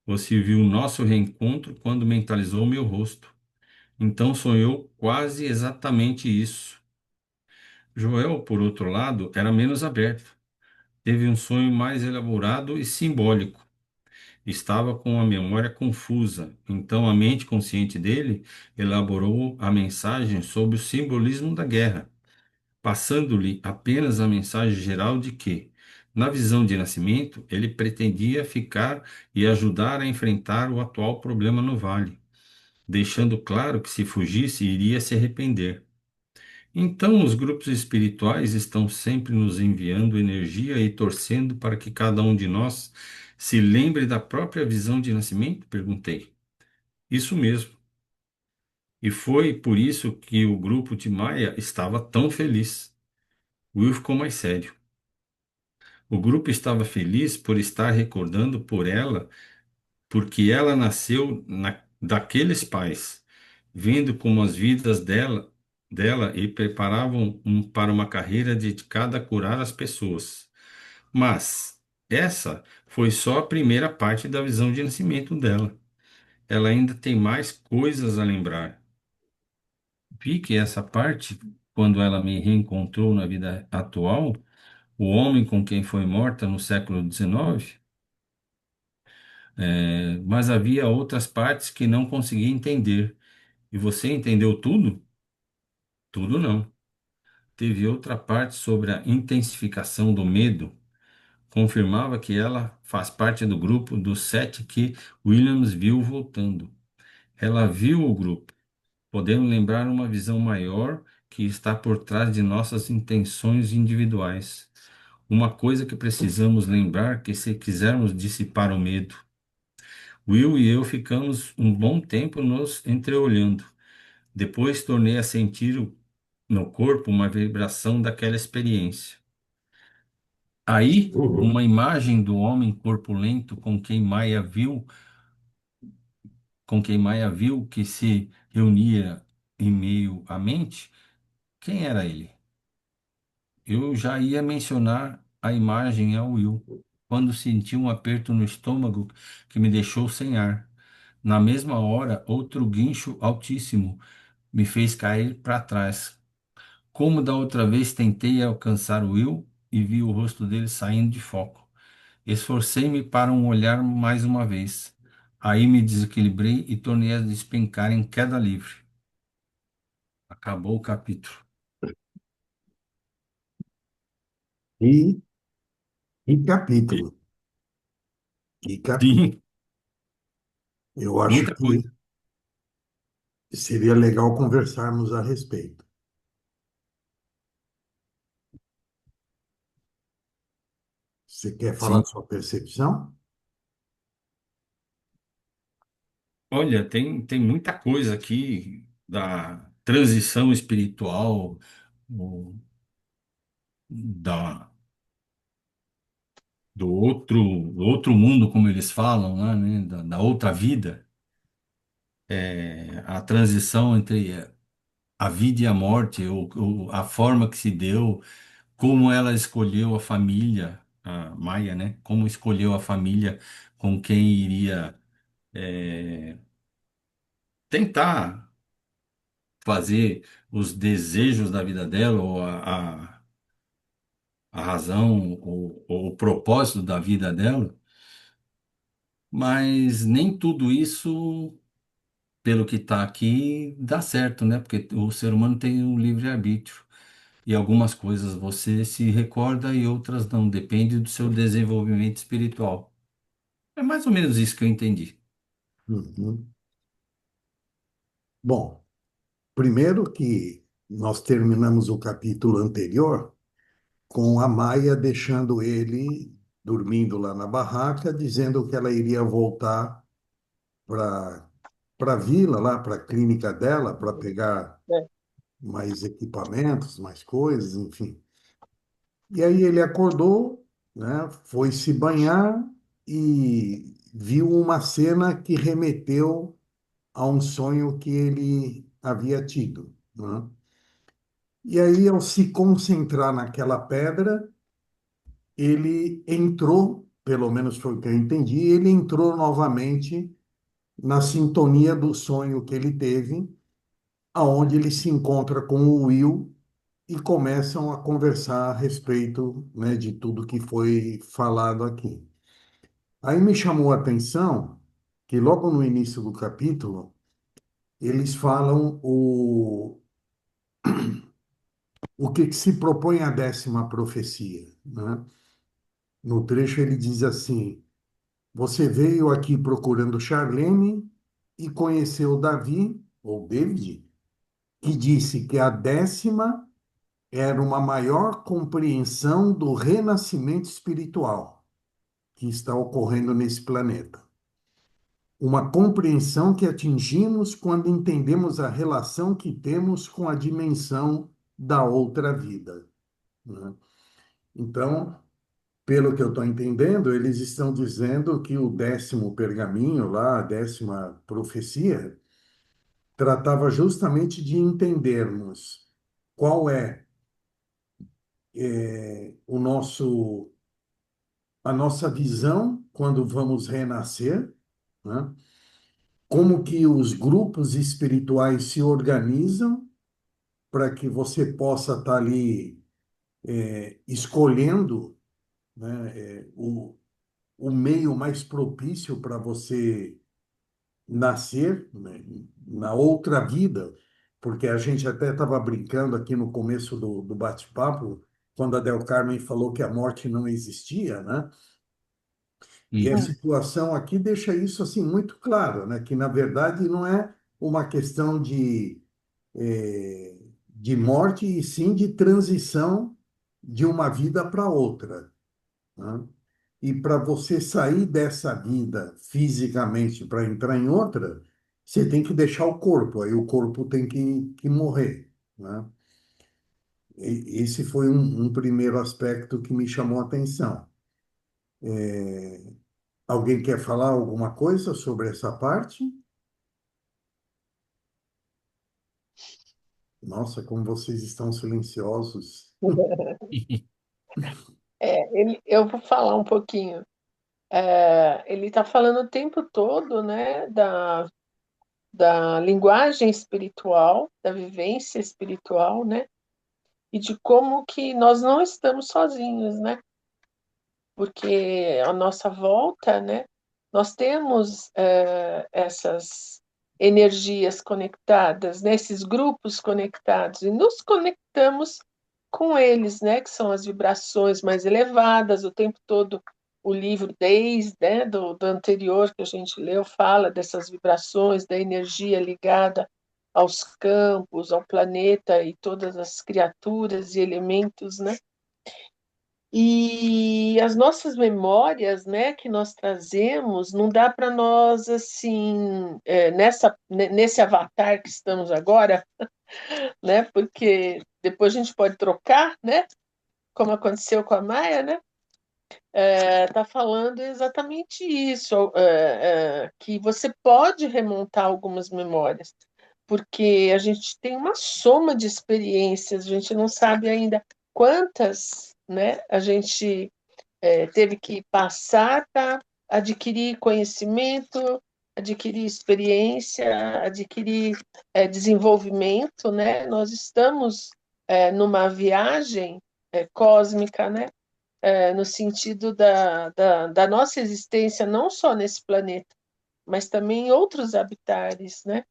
você viu o nosso reencontro quando mentalizou meu rosto. Então sonhou quase exatamente isso. Joel, por outro lado, era menos aberto. Teve um sonho mais elaborado e simbólico. Estava com a memória confusa, então a mente consciente dele elaborou a mensagem sobre o simbolismo da guerra, passando-lhe apenas a mensagem geral de que, na visão de nascimento, ele pretendia ficar e ajudar a enfrentar o atual problema no vale, deixando claro que se fugisse iria se arrepender. Então, os grupos espirituais estão sempre nos enviando energia e torcendo para que cada um de nós se lembre da própria visão de nascimento? Perguntei. Isso mesmo. E foi por isso que o grupo de Maia estava tão feliz. Will ficou mais sério. O grupo estava feliz por estar recordando por ela, porque ela nasceu daqueles pais, vendo como as vidas dela e preparavam para uma carreira dedicada a curar as pessoas. Mas essa foi só a primeira parte da visão de nascimento dela. Ela ainda tem mais coisas a lembrar. Vi que essa parte, quando ela me reencontrou na vida atual, o homem com quem foi morta no século XIX, mas havia outras partes que não consegui entender. E você entendeu tudo? Tudo não. Teve outra parte sobre a intensificação do medo. Confirmava que ela faz parte do grupo dos 7 que Williams viu voltando. Ela viu o grupo. Podemos lembrar uma visão maior que está por trás de nossas intenções individuais. Uma coisa que precisamos lembrar que se quisermos dissipar o medo, Will e eu ficamos um bom tempo nos entreolhando. Depois tornei a sentir no corpo uma vibração daquela experiência. Aí, uma imagem do homem corpulento com quem Maia viu que se reunia em meio à mente, quem era ele? Eu já ia mencionar a imagem ao Will, quando senti um aperto no estômago que me deixou sem ar. Na mesma hora, outro guincho altíssimo me fez cair para trás. Como da outra vez tentei alcançar o Will e vi o rosto dele saindo de foco. Esforcei-me para um olhar mais uma vez. Aí me desequilibrei e tornei a despencar em queda livre. Acabou o capítulo. E, e capítulo. E capítulo. Sim, Eu acho muita que coisa. seria legal conversarmos a respeito. Você quer falar Sim. sua percepção? Olha, tem muita coisa aqui da transição espiritual, o- da, do outro mundo, como eles falam lá, né? Da outra vida, a transição entre a vida e a morte, a forma que se deu, como ela escolheu a família, a Maia, né? Como escolheu a família com quem iria tentar fazer os desejos da vida dela, ou a razão, ou o propósito da vida dela, mas nem tudo isso, pelo que está aqui, dá certo, né? Porque o ser humano tem um livre-arbítrio. E algumas coisas você se recorda e outras não, depende do seu desenvolvimento espiritual. É mais ou menos isso que eu entendi. Uhum. Bom, primeiro que nós terminamos o capítulo anterior com a Maia deixando ele dormindo lá na barraca, dizendo que ela iria voltar para a vila, lá para a clínica dela, para pegar É, mais equipamentos, mais coisas, enfim. E aí ele acordou, né, foi se banhar e viu uma cena que remeteu a um sonho que ele havia tido, né? E aí, ao se concentrar naquela pedra, ele entrou, pelo menos foi o que eu entendi, ele entrou novamente na sintonia do sonho que ele teve, aonde ele se encontra com o Will e começam a conversar a respeito, né, de tudo que foi falado aqui. Aí me chamou a atenção que logo no início do capítulo eles falam o que se propõe a 10ª profecia, né? No trecho ele diz assim: você veio aqui procurando Charlene e conheceu Davi, ou David, que disse que a 10ª era uma maior compreensão do renascimento espiritual que está ocorrendo nesse planeta. Uma compreensão que atingimos quando entendemos a relação que temos com a dimensão da outra vida, né? Então, pelo que eu estou entendendo, eles estão dizendo que o 10º pergaminho lá, a 10ª profecia, tratava justamente de entendermos qual é, o nosso a nossa visão quando vamos renascer, né? Como que os grupos espirituais se organizam para que você possa estar ali escolhendo, né, o meio mais propício para você nascer, né, na outra vida, porque a gente até estava brincando aqui no começo do bate-papo, quando a Del Carmen falou que a morte não existia, né? E a Uhum. situação aqui deixa isso assim muito claro, né? Que na verdade não é uma questão de morte, e sim de transição de uma vida para outra, né? E para você sair dessa vida fisicamente para entrar em outra, você tem que deixar o corpo, aí o corpo tem que morrer, né? Esse foi um primeiro aspecto que me chamou a atenção. Alguém quer falar alguma coisa sobre essa parte? Nossa, como vocês estão silenciosos. eu vou falar um pouquinho. Ele está falando o tempo todo, né, da linguagem espiritual, da vivência espiritual, né, e de como que nós não estamos sozinhos, né, porque à nossa volta, né, nós temos essas energias conectadas, né, esses grupos conectados, e nos conectamos com eles, né, que são as vibrações mais elevadas. O tempo todo o livro, desde, né, do anterior que a gente leu, fala dessas vibrações, da energia ligada aos campos, ao planeta e todas as criaturas e elementos, né? E as nossas memórias, né, que nós trazemos, não dá para nós, assim, nesse avatar que estamos agora, né, porque depois a gente pode trocar, né, como aconteceu com a Maia, né, tá falando exatamente isso, que você pode remontar algumas memórias, porque a gente tem uma soma de experiências, a gente não sabe ainda quantas, né, a gente teve que passar para adquirir conhecimento, adquirir experiência, adquirir desenvolvimento, né? Nós estamos numa viagem cósmica, né? No sentido da nossa existência, não só nesse planeta, mas também em outros habitares, né?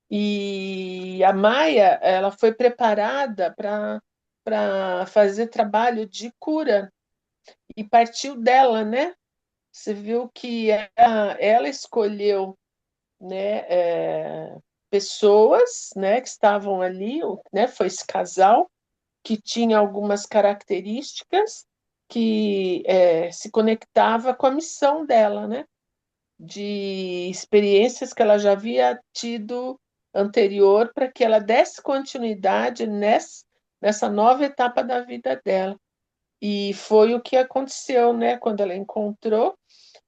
E a Maia, ela foi preparada para fazer trabalho de cura e partiu dela, né? Você viu que ela escolheu, né, pessoas, né, que estavam ali, né, foi esse casal que tinha algumas características que se conectava com a missão dela, né? De experiências que ela já havia tido anterior para que ela desse continuidade nessa nova etapa da vida dela. E foi o que aconteceu, né? Quando ela encontrou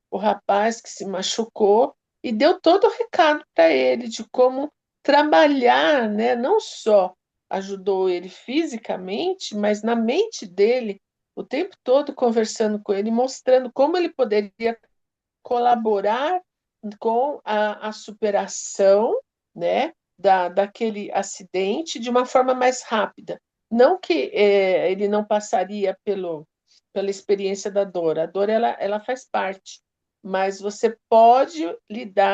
o rapaz que se machucou e deu todo o recado para ele de como trabalhar, né? Não só ajudou ele fisicamente, mas na mente dele, o tempo todo conversando com ele, mostrando como ele poderia colaborar com a superação, né, daquele acidente de uma forma mais rápida. Não que ele não passaria pela experiência da dor. A dor ela faz parte, mas você pode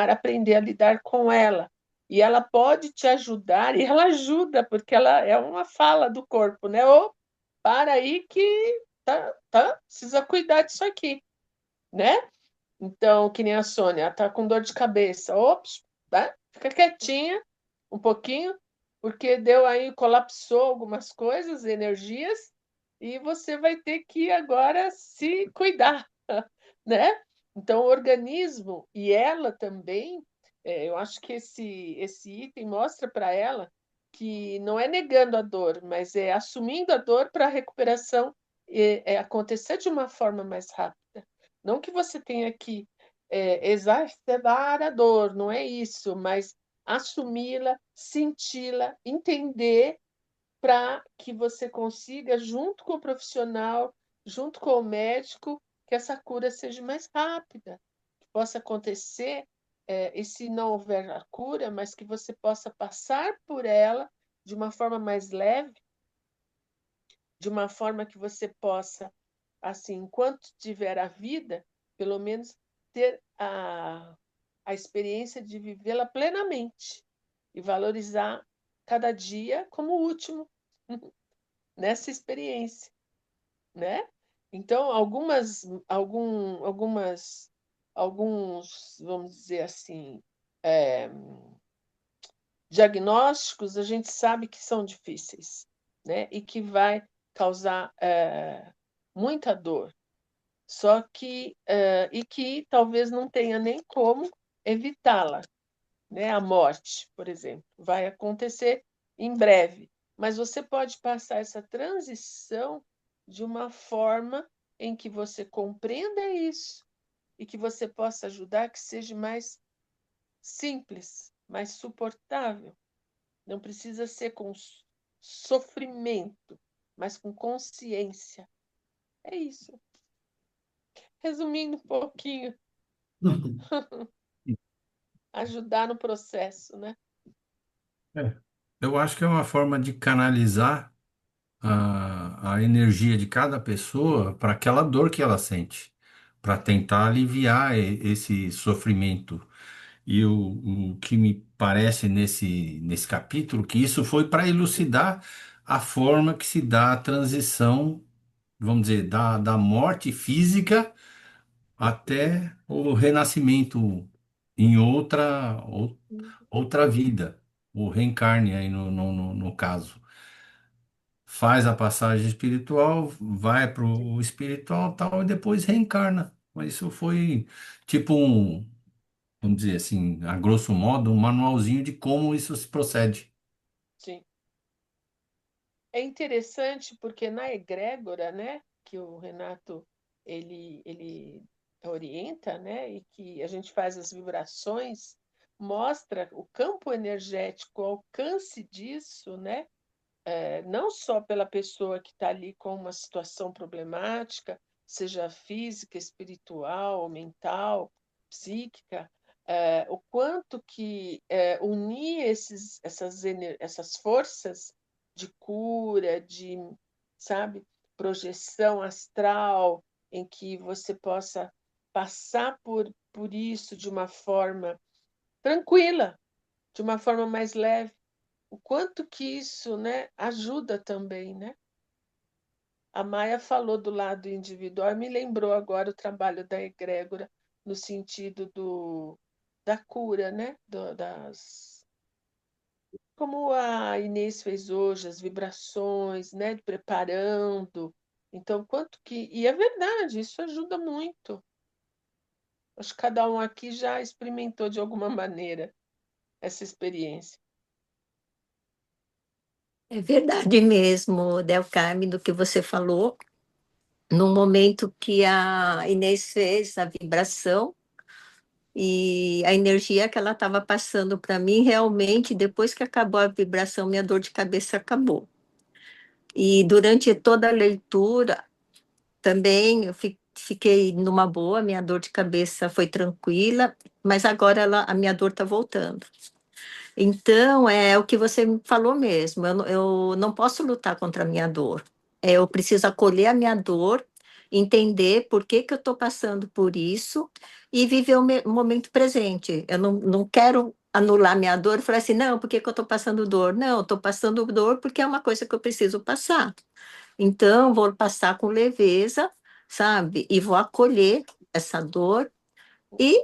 aprender a lidar com ela. E ela pode te ajudar, e ela ajuda, porque ela é uma fala do corpo, né? Ô, para aí que precisa cuidar disso aqui, né? Então, que nem a Sônia, tá com dor de cabeça. Ops, tá? Fica quietinha um pouquinho, porque deu aí, colapsou algumas coisas, energias, e você vai ter que agora se cuidar, né? Então, o organismo e ela também, eu acho que esse item mostra para ela que não é negando a dor, mas é assumindo a dor para a recuperação acontecer de uma forma mais rápida. Não que você tenha que exacerbar a dor, não é isso, mas assumi-la, senti-la, entender para que você consiga, junto com o profissional, junto com o médico, que essa cura seja mais rápida, que possa acontecer, e se não houver a cura, mas que você possa passar por ela de uma forma mais leve, de uma forma que você possa, assim, enquanto tiver a vida, pelo menos ter a experiência de vivê-la plenamente e valorizar cada dia como o último nessa experiência, né? Então, alguns, vamos dizer assim, é, diagnósticos a gente sabe que são difíceis, né? E que vai causar muita dor. Só que e que talvez não tenha nem como evitá-la, né? A morte, por exemplo, vai acontecer em breve, mas você pode passar essa transição de uma forma em que você compreenda isso e que você possa ajudar que seja mais simples, mais suportável. Não precisa ser com sofrimento, mas com consciência. É isso. Resumindo um pouquinho, ajudar no processo, né? É. Eu acho que é uma forma de canalizar a energia de cada pessoa para aquela dor que ela sente, para tentar aliviar esse sofrimento. E o que me parece nesse capítulo, que isso foi para elucidar a forma que se dá a transição, vamos dizer, da morte física até o renascimento em outra vida, o reencarne aí no caso. Faz a passagem espiritual, vai para o espiritual tal, e depois reencarna. Mas isso foi tipo vamos dizer assim, a grosso modo, um manualzinho de como isso se procede. Sim. É interessante porque na egrégora, né, que o Renato ele orienta, né, e que a gente faz as vibrações, mostra o campo energético, o alcance disso, né, não só pela pessoa que está ali com uma situação problemática, seja física, espiritual, mental, psíquica, o quanto que unir essas forças de cura, de, sabe, projeção astral, em que você possa passar por isso de uma forma tranquila, de uma forma mais leve. O quanto que isso, né, ajuda também, né? A Maia falou do lado individual, me lembrou agora o trabalho da egrégora no sentido da cura, né? Como a Inês fez hoje, as vibrações, né? Preparando. Então, quanto que. E é verdade, isso ajuda muito. Acho que cada um aqui já experimentou de alguma maneira essa experiência. É verdade mesmo, Del Carme, do que você falou. No momento que a Inês fez a vibração e a energia que ela estava passando para mim, realmente, depois que acabou a vibração, minha dor de cabeça acabou. E durante toda a leitura, também eu fiquei numa boa, minha dor de cabeça foi tranquila, mas agora a minha dor está voltando. Então, é o que você falou mesmo, eu não posso lutar contra a minha dor. Eu preciso acolher a minha dor, entender por que que eu estou passando por isso e viver o momento presente. Eu não quero anular minha dor e falar assim, não, por que que eu estou passando dor? Não, eu estou passando dor porque é uma coisa que eu preciso passar. Então, vou passar com leveza, sabe? E vou acolher essa dor e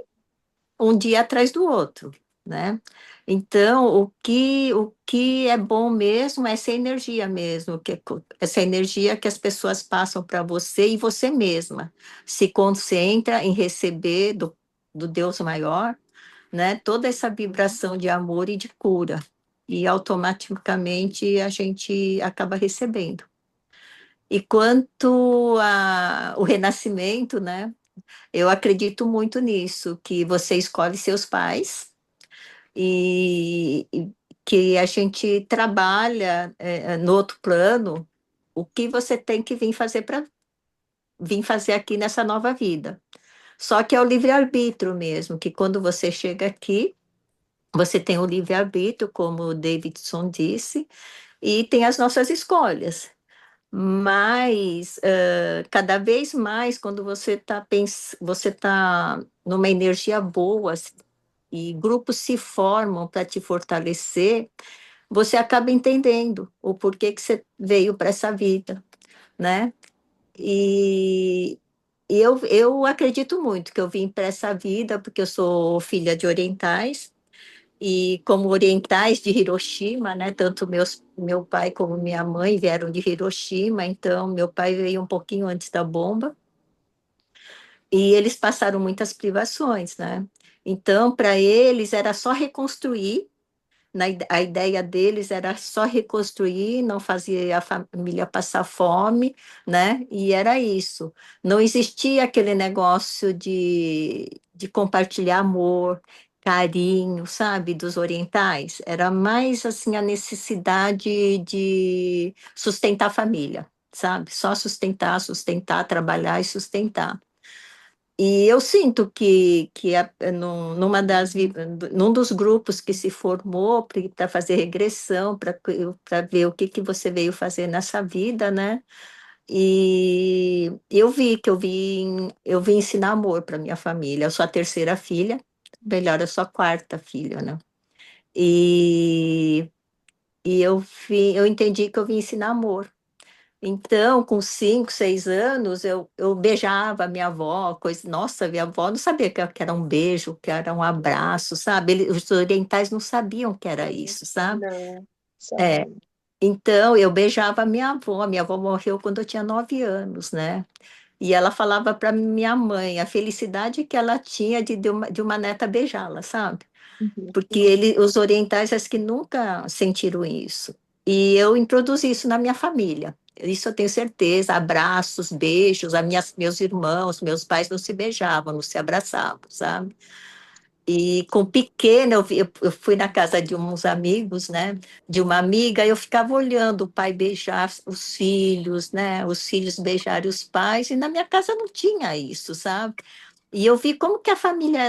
um dia atrás do outro, né? Então, o que é bom mesmo é essa energia mesmo, essa energia que as pessoas passam para você e você mesma se concentra em receber do Deus maior, né? Toda essa vibração de amor e de cura. E automaticamente a gente acaba recebendo. E quanto ao renascimento, né? Eu acredito muito nisso, que você escolhe seus pais e que a gente trabalha no outro plano o que você tem que vir fazer para vir fazer aqui nessa nova vida. Só que é o livre-arbítrio mesmo, que quando você chega aqui, você tem o livre-arbítrio, como o Davidson disse, e tem as nossas escolhas. Mas cada vez mais, quando você tá numa energia boa e grupos se formam para te fortalecer, você acaba entendendo o porquê que você veio para essa vida, né? E, eu acredito muito que eu vim para essa vida porque eu sou filha de orientais e como orientais de Hiroshima, né? Tanto meu pai como minha mãe vieram de Hiroshima, então meu pai veio um pouquinho antes da bomba e eles passaram muitas privações, né? Então, para eles era só reconstruir, a ideia deles era só reconstruir, não fazer a família passar fome, né? E era isso. Não existia aquele negócio de compartilhar amor, carinho, sabe, dos orientais. Era mais assim a necessidade de sustentar a família, sabe? Só sustentar, sustentar, trabalhar e sustentar. E eu sinto num dos grupos que se formou para fazer regressão, para ver o que você veio fazer nessa vida, né? E eu vim ensinar amor para minha família. Eu sou a terceira filha, melhor, eu sou a quarta filha, né? E, eu entendi que eu vim ensinar amor. Então, com 5, 6 anos, eu beijava a minha avó, coisa, nossa, minha avó não sabia que era um beijo, que era um abraço, sabe? Os orientais não sabiam que era isso, sabe? Não, É, sabe? então, eu beijava a minha avó morreu quando eu tinha 9 anos, né? E ela falava para minha mãe a felicidade que ela tinha de uma neta beijá-la, sabe? Uhum. Porque os orientais acho que nunca sentiram isso. E eu introduzi isso na minha família. Isso eu tenho certeza. Abraços, beijos. Meus irmãos, meus pais não se beijavam, não se abraçavam, sabe? E com pequena, eu fui na casa de uns amigos, né? De uma amiga, eu ficava olhando o pai beijar os filhos, né? Os filhos beijarem os pais, e na minha casa não tinha isso, sabe? E eu vi como que a família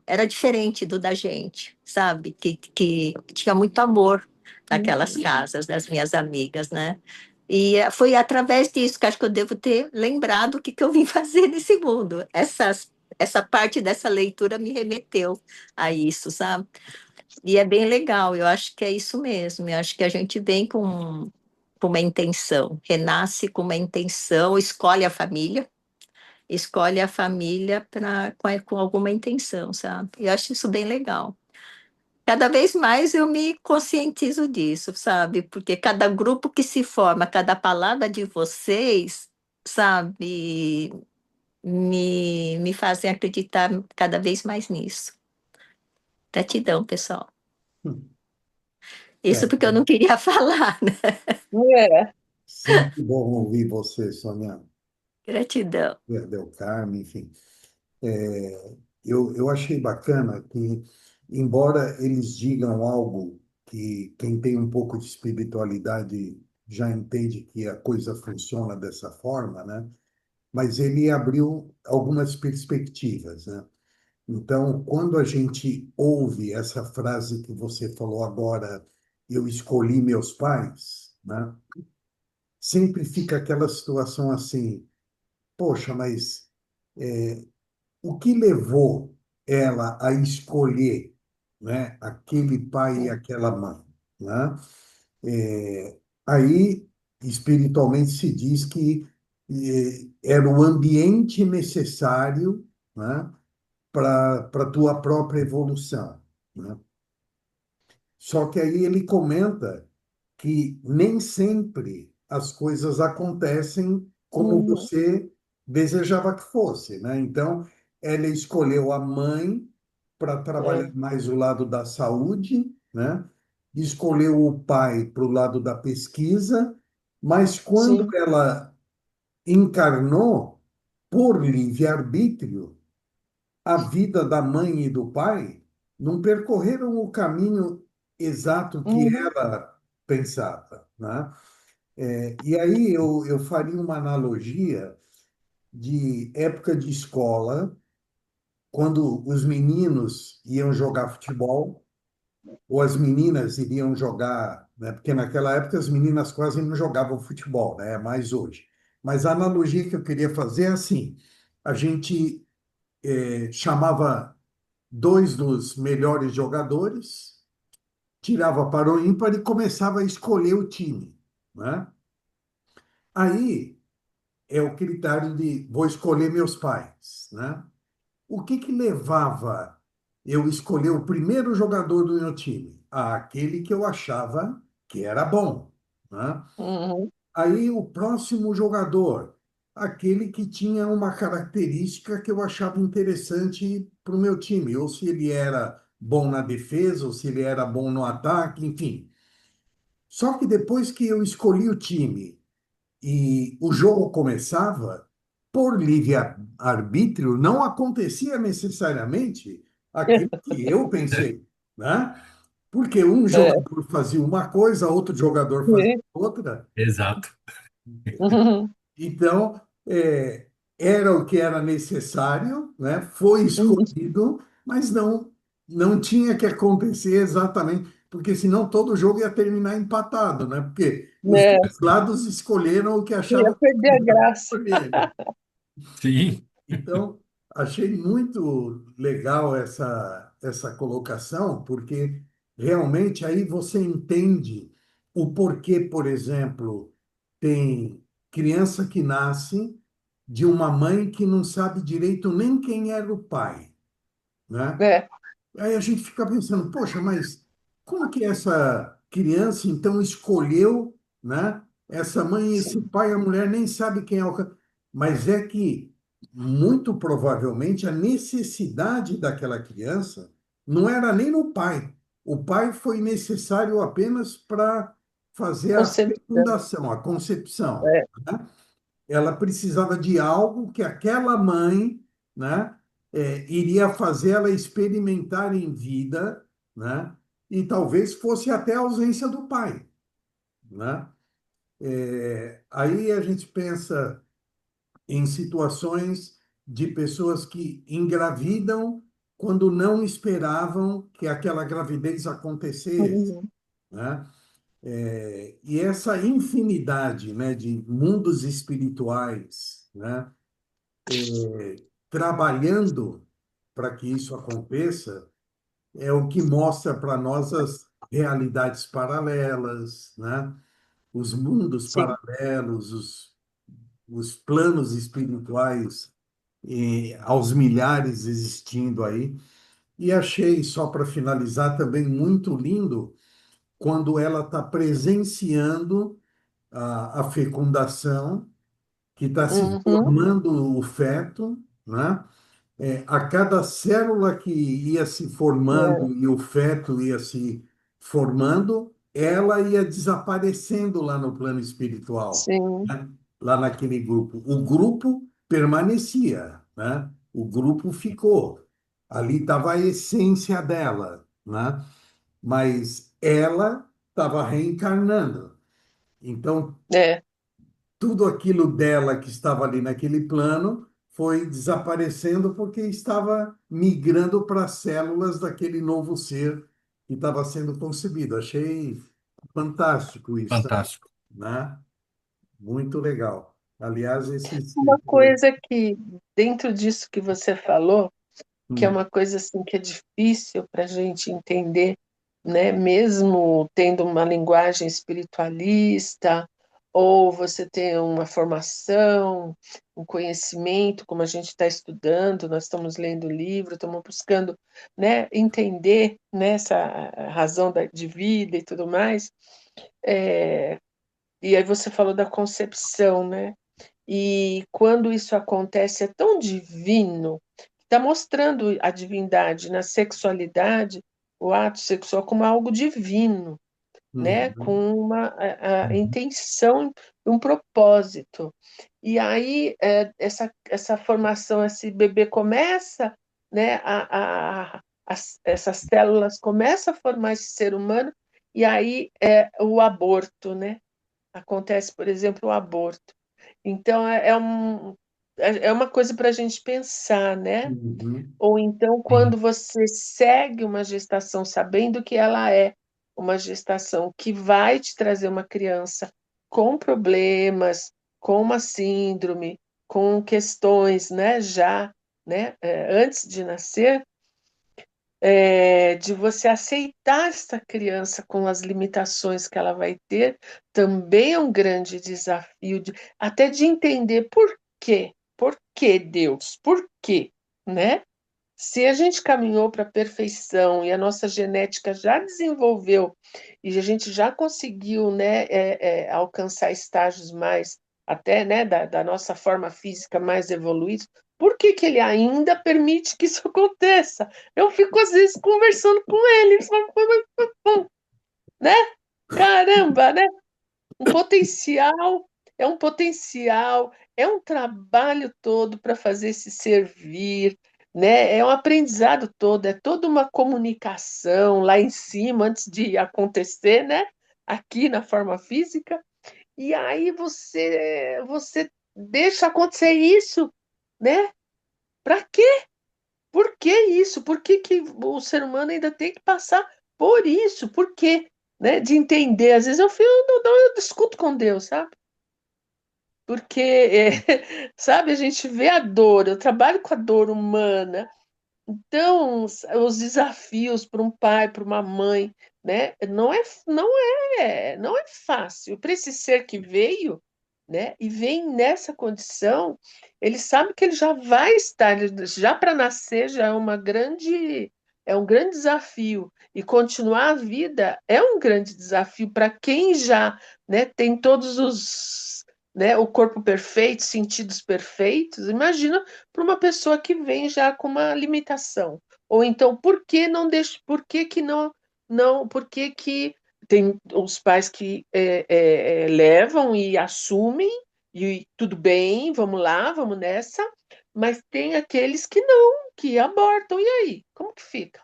era diferente do da gente, sabe? Que tinha muito amor naquelas casas das minhas amigas, né? E foi através disso que acho que eu devo ter lembrado o que eu vim fazer nesse mundo. Essa parte dessa leitura me remeteu a isso, sabe? E é bem legal, eu acho que é isso mesmo. Eu acho que a gente vem com uma intenção, renasce com uma intenção, escolhe a família com alguma intenção, sabe? Eu acho isso bem legal. Cada vez mais eu me conscientizo disso, sabe? Porque cada grupo que se forma, cada palavra de vocês, sabe, me fazem acreditar cada vez mais nisso. Gratidão, pessoal. Isso É, porque eu não queria falar, né? É. sempre bom ouvir você, Sônia, Gratidão. Del Carmo, enfim. Eu achei bacana que, embora eles digam algo que quem tem um pouco de espiritualidade já entende que a coisa funciona dessa forma, né? Mas ele abriu algumas perspectivas, né? Então, quando a gente ouve essa frase que você falou agora, eu escolhi meus pais, né? Sempre fica aquela situação assim, poxa, mas o que levou ela a escolher, né, aquele pai e aquela mãe, né? É, aí, espiritualmente, se diz que era o ambiente necessário, né, para a tua própria evolução, né? Só que aí ele comenta que nem sempre as coisas acontecem como Uhum. você desejava que fosse, né? Então, ela escolheu a mãe para trabalhar É. mais o lado da saúde, né? Escolheu o pai para o lado da pesquisa, mas quando Sim. ela encarnou, por livre-arbítrio, a vida da mãe e do pai não percorreram o caminho exato que Uhum. ela pensava, né? E aí eu faria uma analogia de época de escola, quando os meninos iam jogar futebol, ou as meninas iriam jogar, né? Porque naquela época as meninas quase não jogavam futebol, né? É mais hoje. Mas a analogia que eu queria fazer é assim: a gente chamava dois dos melhores jogadores, tirava para o ímpar e começava a escolher o time, né? Aí é o critério de vou escolher meus pais, né? O que levava eu escolher o primeiro jogador do meu time? Aquele que eu achava que era bom, né? Uhum. Aí o próximo jogador, aquele que tinha uma característica que eu achava interessante para o meu time, ou se ele era bom na defesa, ou se ele era bom no ataque, enfim. Só que depois que eu escolhi o time e o jogo começava, por livre-arbítrio, não acontecia necessariamente aquilo que eu pensei, né? Porque um É. jogador fazia uma coisa, outro jogador fazia Sim. outra. Exato. Uhum. Então, era o que era necessário, né? Foi Uhum. escolhido, mas não tinha que acontecer exatamente, porque senão todo jogo ia terminar empatado, né? Porque os É. dois lados escolheram o que Ia achavam perder a melhor graça. escolher, né? Sim. Então, achei muito legal essa colocação, porque realmente aí você entende o porquê, por exemplo, tem criança que nasce de uma mãe que não sabe direito nem quem era o pai, né? É. Aí a gente fica pensando, poxa, mas como que essa criança então escolheu, né? Essa mãe, esse Sim. pai, a mulher nem sabe quem é o. Mas é que, muito provavelmente, a necessidade daquela criança não era nem no pai. O pai foi necessário apenas para fazer a Concepção. fecundação, a concepção, É. né? Ela precisava de algo que aquela mãe, né, iria fazer ela experimentar em vida, né, e talvez fosse até a ausência do pai, né? Aí a gente pensa em situações. de pessoas que engravidam quando não esperavam que aquela gravidez acontecesse, Uhum. né? E essa infinidade, né, de mundos espirituais, né, trabalhando para que isso aconteça, é o que mostra para nós as realidades paralelas, né? Os mundos Sim. paralelos, os planos espirituais aos milhares existindo aí. E achei, só para finalizar, também muito lindo quando ela está presenciando a fecundação, que está se Uhum. formando o feto, né? A cada célula que ia se É. formando e o feto ia se formando, ela ia desaparecendo lá no plano espiritual, Sim. né? Lá naquele grupo. O grupo permanecia, né? O grupo ficou. Ali estava a essência dela, né? Mas ela estava reencarnando. Então, É. tudo aquilo dela que estava ali naquele plano foi desaparecendo porque estava migrando para as células daquele novo ser que estava sendo concebido. Achei fantástico isso, Fantástico. né? Muito legal. Aliás, esse Uma escritor. coisa que, dentro disso que você falou, que é Hum, uma coisa assim que é difícil para a gente entender, né? Mesmo tendo uma linguagem espiritualista, ou você tem uma formação, um conhecimento, como a gente está estudando, nós estamos lendo o livro, estamos buscando, né, entender, né, essa razão de vida e tudo mais. É, e aí você falou da concepção, né? E quando isso acontece, é tão divino, está mostrando a divindade na sexualidade, o ato sexual como algo divino, né? uhum, Com uma a uhum, intenção, um propósito. E aí essa formação, esse bebê começa, né? Essas células começam a formar esse ser humano, e aí o aborto, né? Acontece, por exemplo, o aborto. Então, é uma coisa para a gente pensar, né? uhum, Ou então, Sim. quando você segue uma gestação sabendo que ela é uma gestação que vai te trazer uma criança com problemas, com uma síndrome, com questões, né, já, né, antes de nascer, de você aceitar essa criança com as limitações que ela vai ter, também é um grande desafio, até de entender por que Deus, por quê, né? Se a gente caminhou para a perfeição e a nossa genética já desenvolveu e a gente já conseguiu, né, alcançar estágios mais, até, né, da nossa forma física mais evoluídos, por que que ele ainda permite que isso aconteça? Eu fico, às vezes, conversando com ele, né? Caramba, né? Um potencial, um potencial, é um trabalho todo para fazer se servir, né? É um aprendizado todo, é toda uma comunicação lá em cima antes de acontecer, né? Aqui na forma física, e aí você deixa acontecer isso, né? Para quê? Por que isso? Por que que o ser humano ainda tem que passar por isso? Por quê? Né? De entender. Às vezes eu discuto com Deus, sabe? Porque, sabe, a gente vê a dor, eu trabalho com a dor humana, então os desafios para um pai, para uma mãe, né, não é fácil. Para esse ser que veio, né, e vem nessa condição, ele sabe que ele já vai estar, já para nascer já é um grande desafio, e continuar a vida é um grande desafio para quem já, né, tem todos os, né, o corpo perfeito, sentidos perfeitos. Imagina para uma pessoa que vem já com uma limitação. Ou então, por que não deixa, por que que não, por que que tem os pais que levam e assumem, e tudo bem, vamos lá, vamos nessa, mas tem aqueles que não, que abortam, e aí? Como que fica?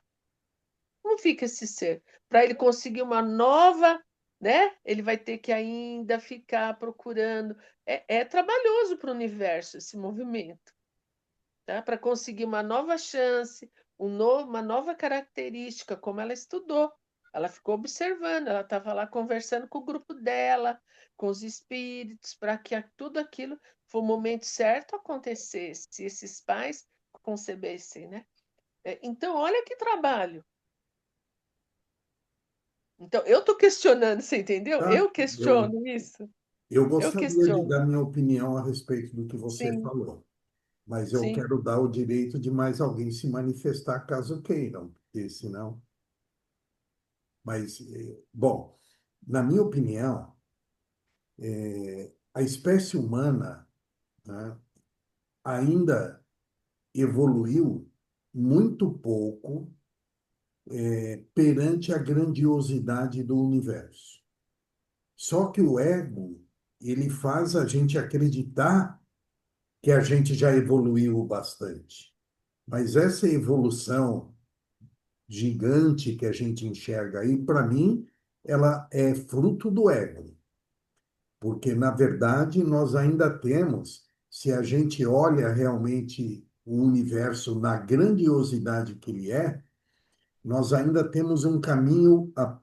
Como fica esse ser? Para ele conseguir uma nova, né? Ele vai ter que ainda ficar procurando. É trabalhoso para o universo esse movimento. tá? Para conseguir uma nova chance, uma nova característica, como ela estudou. Ela ficou observando, ela estava lá conversando com o grupo dela, com os espíritos, para que tudo aquilo, foi o momento certo acontecesse, se esses pais concebessem, né? Então, olha que trabalho. Então, eu estou questionando, você entendeu? Tá? Eu questiono isso. Eu Eu gostaria de questiono. dar minha opinião a respeito do que você Sim, falou, mas eu sim. quero dar o direito de mais alguém se manifestar caso queiram, porque senão. Mas, bom, na minha opinião, a espécie humana, né, ainda evoluiu muito pouco perante a grandiosidade do universo. Só que o ego, ele faz a gente acreditar que a gente já evoluiu bastante. Mas essa evolução gigante que a gente enxerga aí, para mim, ela é fruto do ego. Porque, na verdade, nós ainda temos, se a gente olha realmente o universo na grandiosidade que ele é, nós ainda temos um caminho a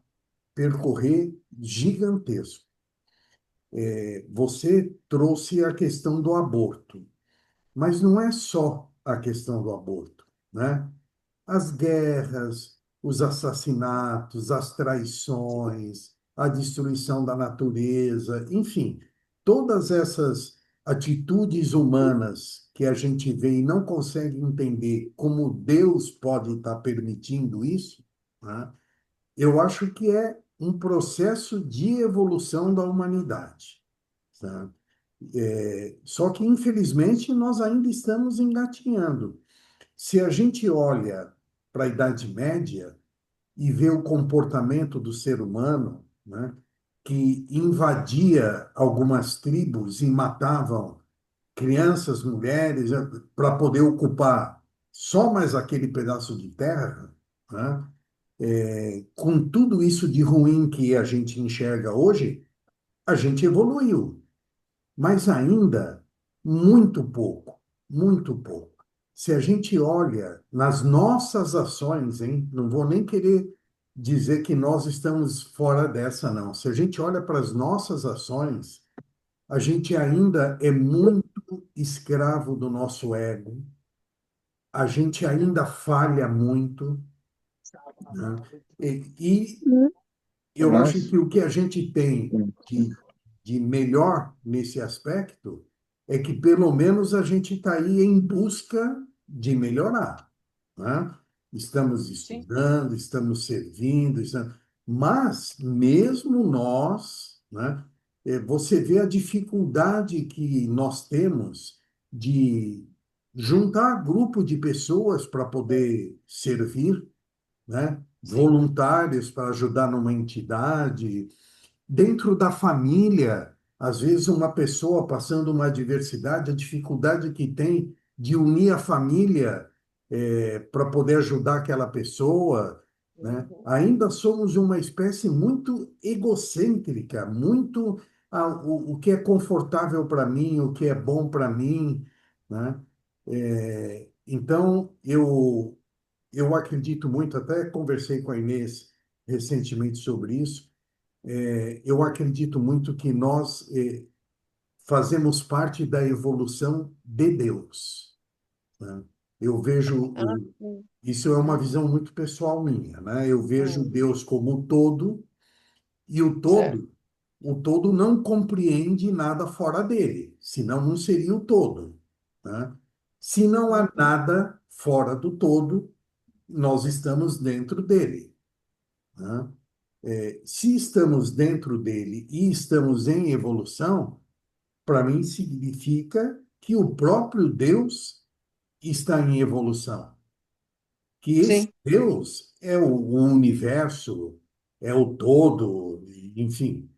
percorrer gigantesco. Você trouxe a questão do aborto, mas não é só a questão do aborto, né? As guerras, os assassinatos, as traições, a destruição da natureza, enfim, todas essas atitudes humanas que a gente vê e não consegue entender como Deus pode estar permitindo isso, né? Eu acho que é um processo de evolução da humanidade, tá? Só que, infelizmente, nós ainda estamos engatinhando. Se a gente olha para a Idade Média e vê o comportamento do ser humano, né, que invadia algumas tribos e matavam crianças, mulheres, para poder ocupar só mais aquele pedaço de terra, né, com tudo isso de ruim que a gente enxerga hoje, a gente evoluiu, mas ainda muito pouco, muito pouco. Se a gente olha nas nossas ações, hein, não vou nem querer dizer que nós estamos fora dessa, não. Se a gente olha para as nossas ações, a gente ainda é muito escravo do nosso ego, a gente ainda falha muito, né? E eu acho Mas, que o que a gente tem de melhor nesse aspecto é que, pelo menos, a gente está aí em busca de melhorar, né? Estamos Sim, estudando, estamos servindo, mas, mesmo nós, né, você vê a dificuldade que nós temos de juntar grupo de pessoas para poder servir, né? sim, Voluntários para ajudar numa entidade, dentro da família, às vezes uma pessoa passando uma adversidade, a dificuldade que tem de unir a família para poder ajudar aquela pessoa, né? uhum, Ainda somos uma espécie muito egocêntrica, muito o que é confortável para mim, o que é bom para mim, né? Então, eu acredito muito, até conversei com a Inês recentemente sobre isso. Eu acredito muito que nós fazemos parte da evolução de Deus, né? Eu vejo, ah, sim, isso é uma visão muito pessoal minha, né? Eu vejo hum, Deus como um todo, e certo, o todo não compreende nada fora dele, senão não seria o todo, né? Se não há uhum, nada fora do todo, nós estamos dentro dele, né? Se estamos dentro dele e estamos em evolução, para mim significa que o próprio Deus está em evolução, que esse sim, Deus é o universo, é o todo, enfim.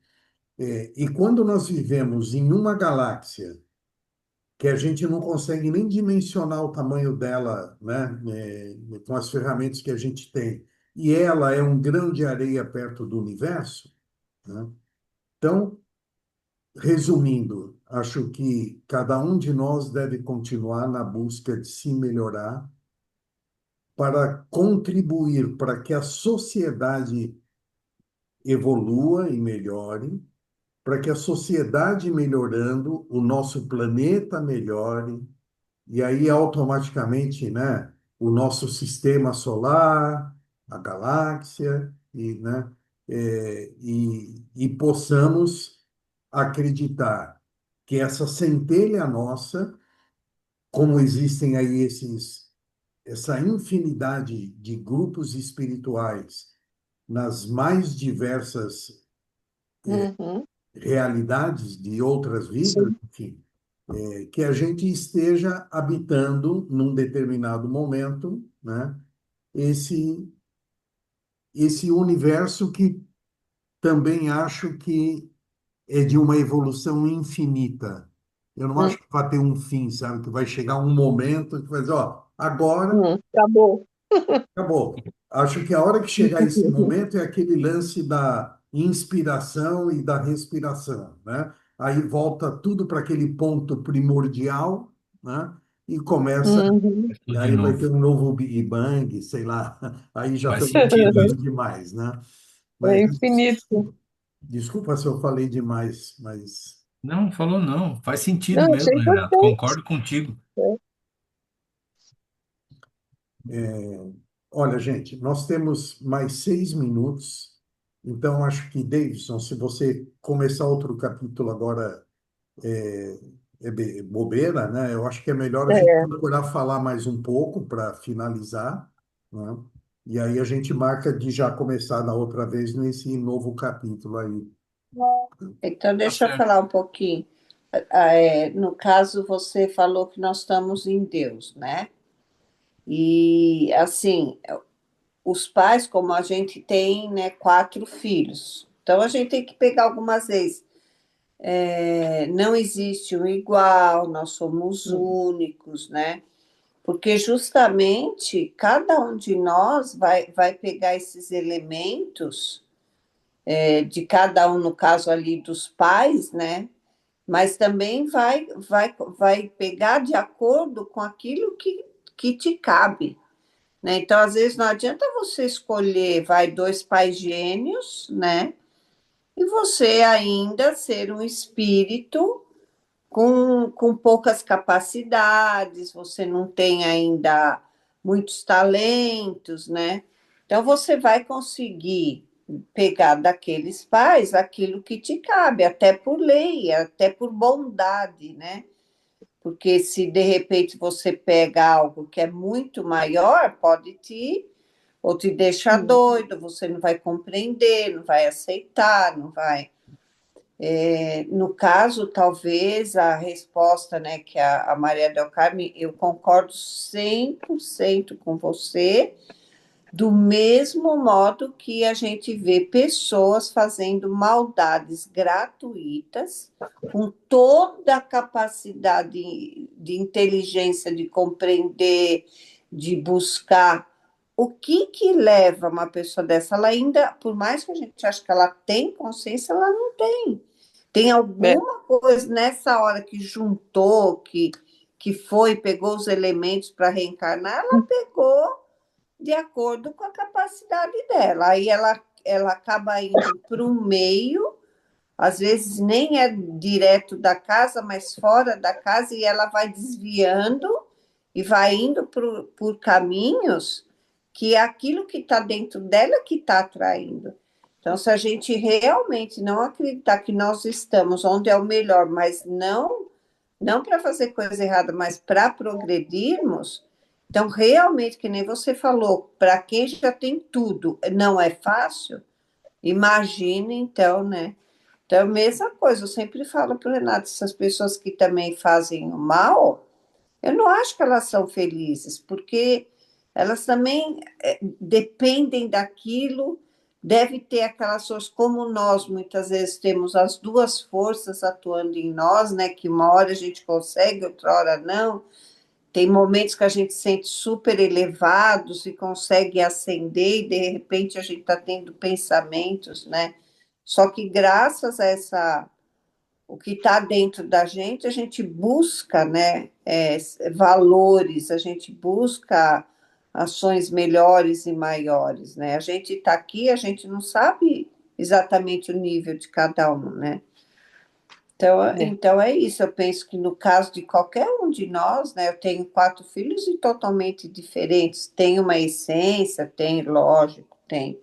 E quando nós vivemos em uma galáxia que a gente não consegue nem dimensionar o tamanho dela, né, com as ferramentas que a gente tem, e ela é um grão de areia perto do universo, né? Então, resumindo, acho que cada um de nós deve continuar na busca de se melhorar para contribuir para que a sociedade evolua e melhore, para que a sociedade melhorando, o nosso planeta melhore, e aí automaticamente, né, o nosso sistema solar, a galáxia, e possamos acreditar que essa centelha nossa, como existem aí essa infinidade de grupos espirituais nas mais diversas Uhum. realidades de outras vidas, Sim. enfim, que a gente esteja habitando num determinado momento, né, esse esse universo que também acho que é de uma evolução infinita. Eu não Hum, acho que vai ter um fim, sabe? Que vai chegar um momento que vai dizer, ó, agora acabou. acabou. Acho que a hora que chegar esse momento é aquele lance da inspiração e da respiração, né? Aí volta tudo para aquele ponto primordial, né? E começa, Uhum. Tudo de aí vai ter novo. um novo Big Bang, sei lá. Aí já Faz estamos sentido pedindo isso. demais, né? É Mas infinito. desculpa se eu falei demais, mas Não, falou não. Faz Não, sentido achei mesmo, Renato. importante. Concordo contigo. olha, gente, nós temos mais 6 minutos, então acho que, Davidson, se você começar outro capítulo agora é, bobeira, né? Eu acho que é melhor a gente É, procurar falar mais um pouco para finalizar, né? E aí a gente marca de já começar na outra vez nesse novo capítulo aí. Então, Tá deixa eu certo. falar um pouquinho. No caso, você falou que nós estamos em Deus, né? E, assim, os pais, como a gente tem, né, 4 filhos. Então, a gente tem que pegar algumas vezes. Não existe um igual, nós somos únicos, né? Porque justamente cada um de nós vai pegar esses elementos, de cada um, no caso ali dos pais, né? Mas também vai pegar de acordo com aquilo que te cabe, né? Então, às vezes, não adianta você escolher, vai, 2 pais gênios, né? E você ainda ser um espírito com poucas capacidades, você não tem ainda muitos talentos, né? Então, você vai conseguir pegar daqueles pais aquilo que te cabe, até por lei, até por bondade, né? Porque se de repente você pega algo que é muito maior, pode te ou te deixar doido, você não vai compreender, não vai aceitar, não vai. No caso, talvez a resposta, né, que a Maria Del Carme, eu concordo 100% com você, do mesmo modo que a gente vê pessoas fazendo maldades gratuitas, com toda a capacidade de inteligência, de compreender, de buscar. O que leva uma pessoa dessa? Ela ainda, por mais que a gente ache que ela tem consciência, ela não tem. Tem é. alguma coisa nessa hora que juntou, que foi, pegou os elementos para reencarnar, ela pegou de acordo com a capacidade dela. Aí ela acaba indo para o meio, às vezes nem é direto da casa, mas fora da casa, e ela vai desviando e vai indo por caminhos que é aquilo que está dentro dela que está atraindo. Então, se a gente realmente não acreditar que nós estamos onde é o melhor, mas não para fazer coisa errada, mas para progredirmos, então realmente, que nem você falou, para quem já tem tudo, não é fácil, imagine então, né? Então, mesma coisa, eu sempre falo para o Renato, essas pessoas que também fazem o mal, eu não acho que elas são felizes, porque elas também dependem daquilo, deve ter aquelas forças, como nós muitas vezes temos as duas forças atuando em nós, né? Que uma hora a gente consegue, outra hora não. Tem momentos que a gente se sente super elevados e consegue ascender, e de repente a gente está tendo pensamentos, né? Só que graças a o que está dentro da gente, a gente busca, né, valores, a gente busca ações melhores e maiores, né? A gente está aqui, a gente não sabe exatamente o nível de cada um, né? né? Então é isso. Eu penso que no caso de qualquer um de nós, né, eu tenho 4 filhos e totalmente diferentes. Tem uma essência, tem, lógico, tem.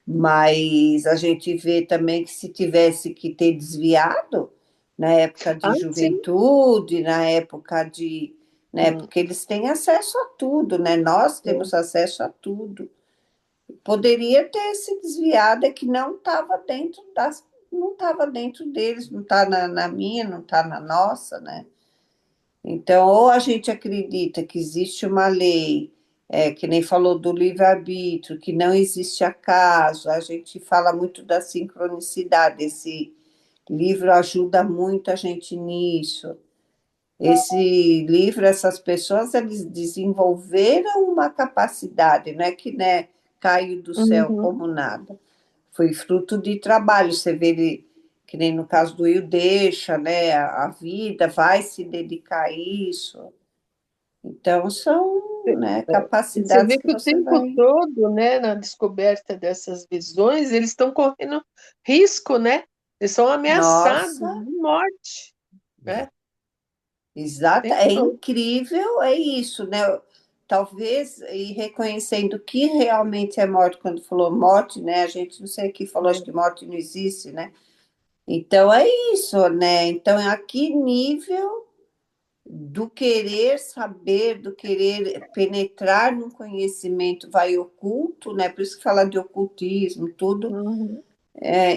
Mas a gente vê também que se tivesse que ter desviado na época de Ah, sim. juventude, na época de, né, Hum, porque eles têm acesso a tudo, né? Nós é. temos acesso a tudo. Poderia ter se desviado, é que não estava dentro deles, não está na minha, não está na nossa, né? Então, ou a gente acredita que existe uma lei, que nem falou do livre-arbítrio, que não existe acaso, a gente fala muito da sincronicidade, esse livro ajuda muito a gente nisso. Esse livro, essas pessoas, eles desenvolveram uma capacidade, não é que, né, caiu do céu Uhum. como nada. Foi fruto de trabalho. Você vê ele, que nem no caso do Will, deixa, né, a vida, vai se dedicar a isso. Então, são, né, E você capacidades vê que que o você tempo vai. todo, né, na descoberta dessas visões, eles estão correndo risco, né? Eles são ameaçados Nossa, de morte, né? É. O exata, tempo é todo. incrível, é isso, né? Talvez, e reconhecendo que realmente é morte, quando falou morte, né? A gente não sei o que falou, acho que morte não existe, né? Então é isso, né? Então, a que nível do querer saber, do querer penetrar no conhecimento vai oculto, né? Por isso que fala de ocultismo, tudo, Uhum.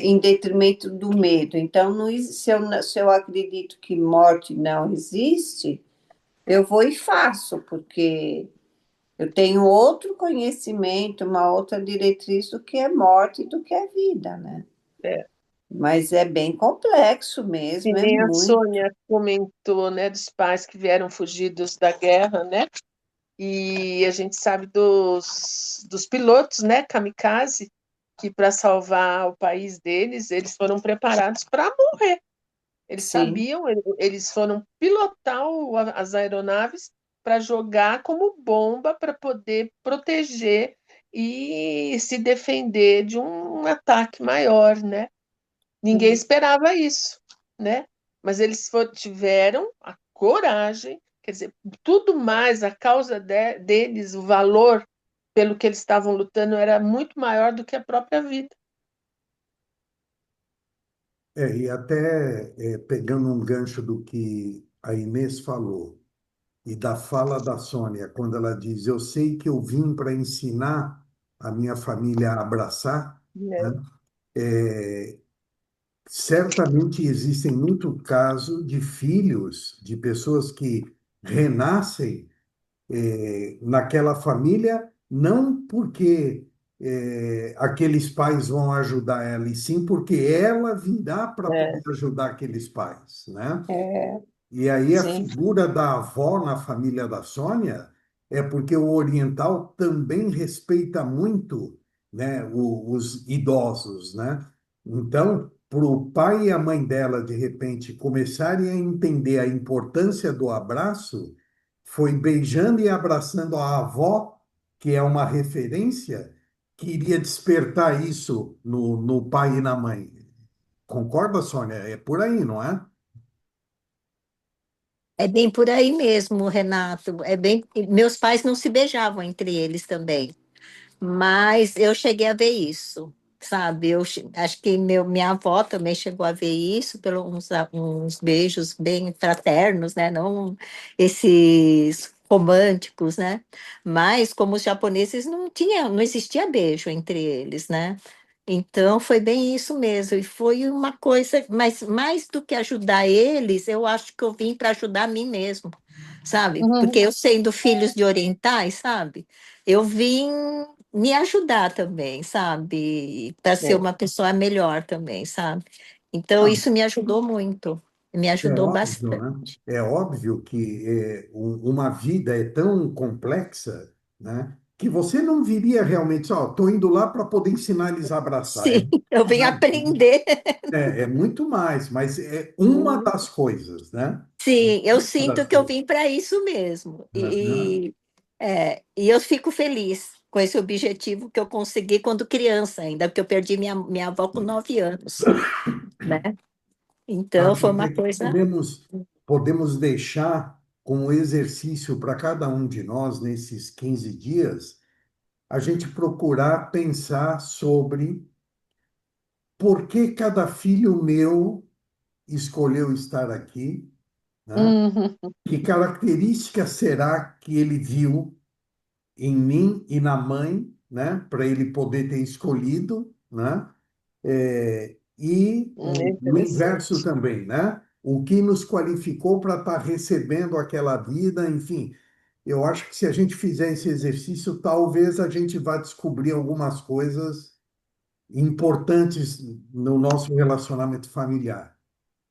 em detrimento do medo. Então, não, se eu acredito que morte não existe, eu vou e faço, porque eu tenho outro conhecimento, uma outra diretriz do que é morte e do que é vida, né? É. Mas é bem complexo Que mesmo, é nem a muito. Sônia comentou, né, dos pais que vieram fugidos da guerra, né? E a gente sabe dos pilotos, né, kamikaze, que para salvar o país deles, eles foram preparados para morrer. Eles Sim, sabiam, eles foram pilotar as aeronaves para jogar como bomba para poder proteger e se defender de um ataque maior, né? Ninguém sim. esperava isso, né? Mas eles tiveram a coragem, quer dizer, tudo mais, a causa deles, o valor pelo que eles estavam lutando era muito maior do que a própria vida. E até pegando um gancho do que a Inês falou e da fala da Sônia, quando ela diz: Eu sei que eu vim para ensinar a minha família a abraçar, Né? né? É, certamente existem muito casos de filhos, de pessoas que renascem naquela família, não porque aqueles pais vão ajudar ela, e sim porque ela virá para É, poder ajudar aqueles pais, né? É, E aí a sim. figura da avó na família da Sônia é porque o oriental também respeita muito, né, os idosos, né? Então, para o pai e a mãe dela, de repente, começarem a entender a importância do abraço, foi beijando e abraçando a avó, que é uma referência, que iria despertar isso no pai e na mãe. Concorda, Sônia? É por aí, não é? É bem por aí mesmo, Renato. É bem. Meus pais não se beijavam entre eles também. Mas eu cheguei a ver isso, sabe? Acho que minha avó também chegou a ver isso, pelos uns beijos bem fraternos, né? Não esses românticos, né? Mas como os japoneses não existia beijo entre eles, né? Então foi bem isso mesmo, e foi uma coisa, mas mais do que ajudar eles, eu acho que eu vim para ajudar a mim mesmo, sabe? Porque uhum, eu sendo filhos de orientais, sabe? Eu vim me ajudar também, sabe? Para ser é. uma pessoa melhor também, sabe? Então, Ah, isso me ajudou muito, me é ajudou óbvio, bastante. né? É óbvio que uma vida é tão complexa, né? que você não viria realmente, ó, estou indo lá para poder ensinar eles a abraçar. Sim, eu vim Mais, aprender. é muito mais, mas é uma das coisas, né? Sim, eu Uma sinto das que eu coisas, vim para isso mesmo. né? E eu fico feliz com esse objetivo que eu consegui quando criança ainda, porque eu perdi minha avó com 9 anos, né? Então Sabe, foi uma é que coisa. podemos deixar como exercício para cada um de nós nesses 15 dias, a gente procurar pensar sobre por que cada filho meu escolheu estar aqui, né? Uhum. Que característica será que ele viu em mim e na mãe, né? Para ele poder ter escolhido, né? E É o inverso interessante. também, né? O que nos qualificou para estar recebendo aquela vida, enfim. Eu acho que se a gente fizer esse exercício, talvez a gente vá descobrir algumas coisas importantes no nosso relacionamento familiar.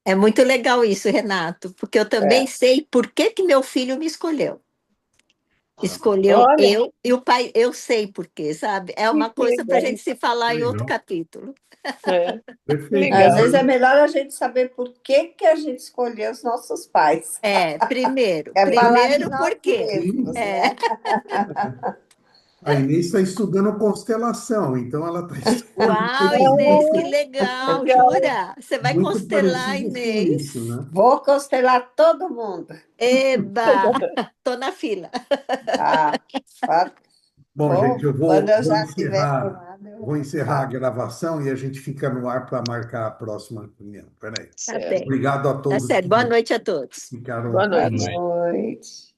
É muito legal isso, Renato, porque eu também É. sei por que que meu filho me escolheu. Escolheu Olha, eu e o pai, eu sei por quê, sabe? É uma que coisa para a gente legal. se falar em outro Legal. capítulo. É, que Perfeito. Às legal. vezes é melhor a gente saber por que que a gente escolheu os nossos pais. Primeiro, É falar de primeiro nós por quê? mesmos, Sim. É, né? A Inês está estudando constelação, então ela está estudando uau, Inês, que Oh, legal, legal. jura? Você vai muito constelar, parecido com isso, Inês? né? Vou constelar todo mundo. Eba, tô na fila. Ah, pode- Bom, gente, ou quando eu vou já estiver encerrar, formada, vou eu encerrar a falo. gravação e a gente fica no ar para marcar a próxima reunião. Peraí. Tá Certo. bem, Obrigado a tá todos certo. que Boa noite a todos. ficaram Boa aqui. Boa Boa noite. noite. noite.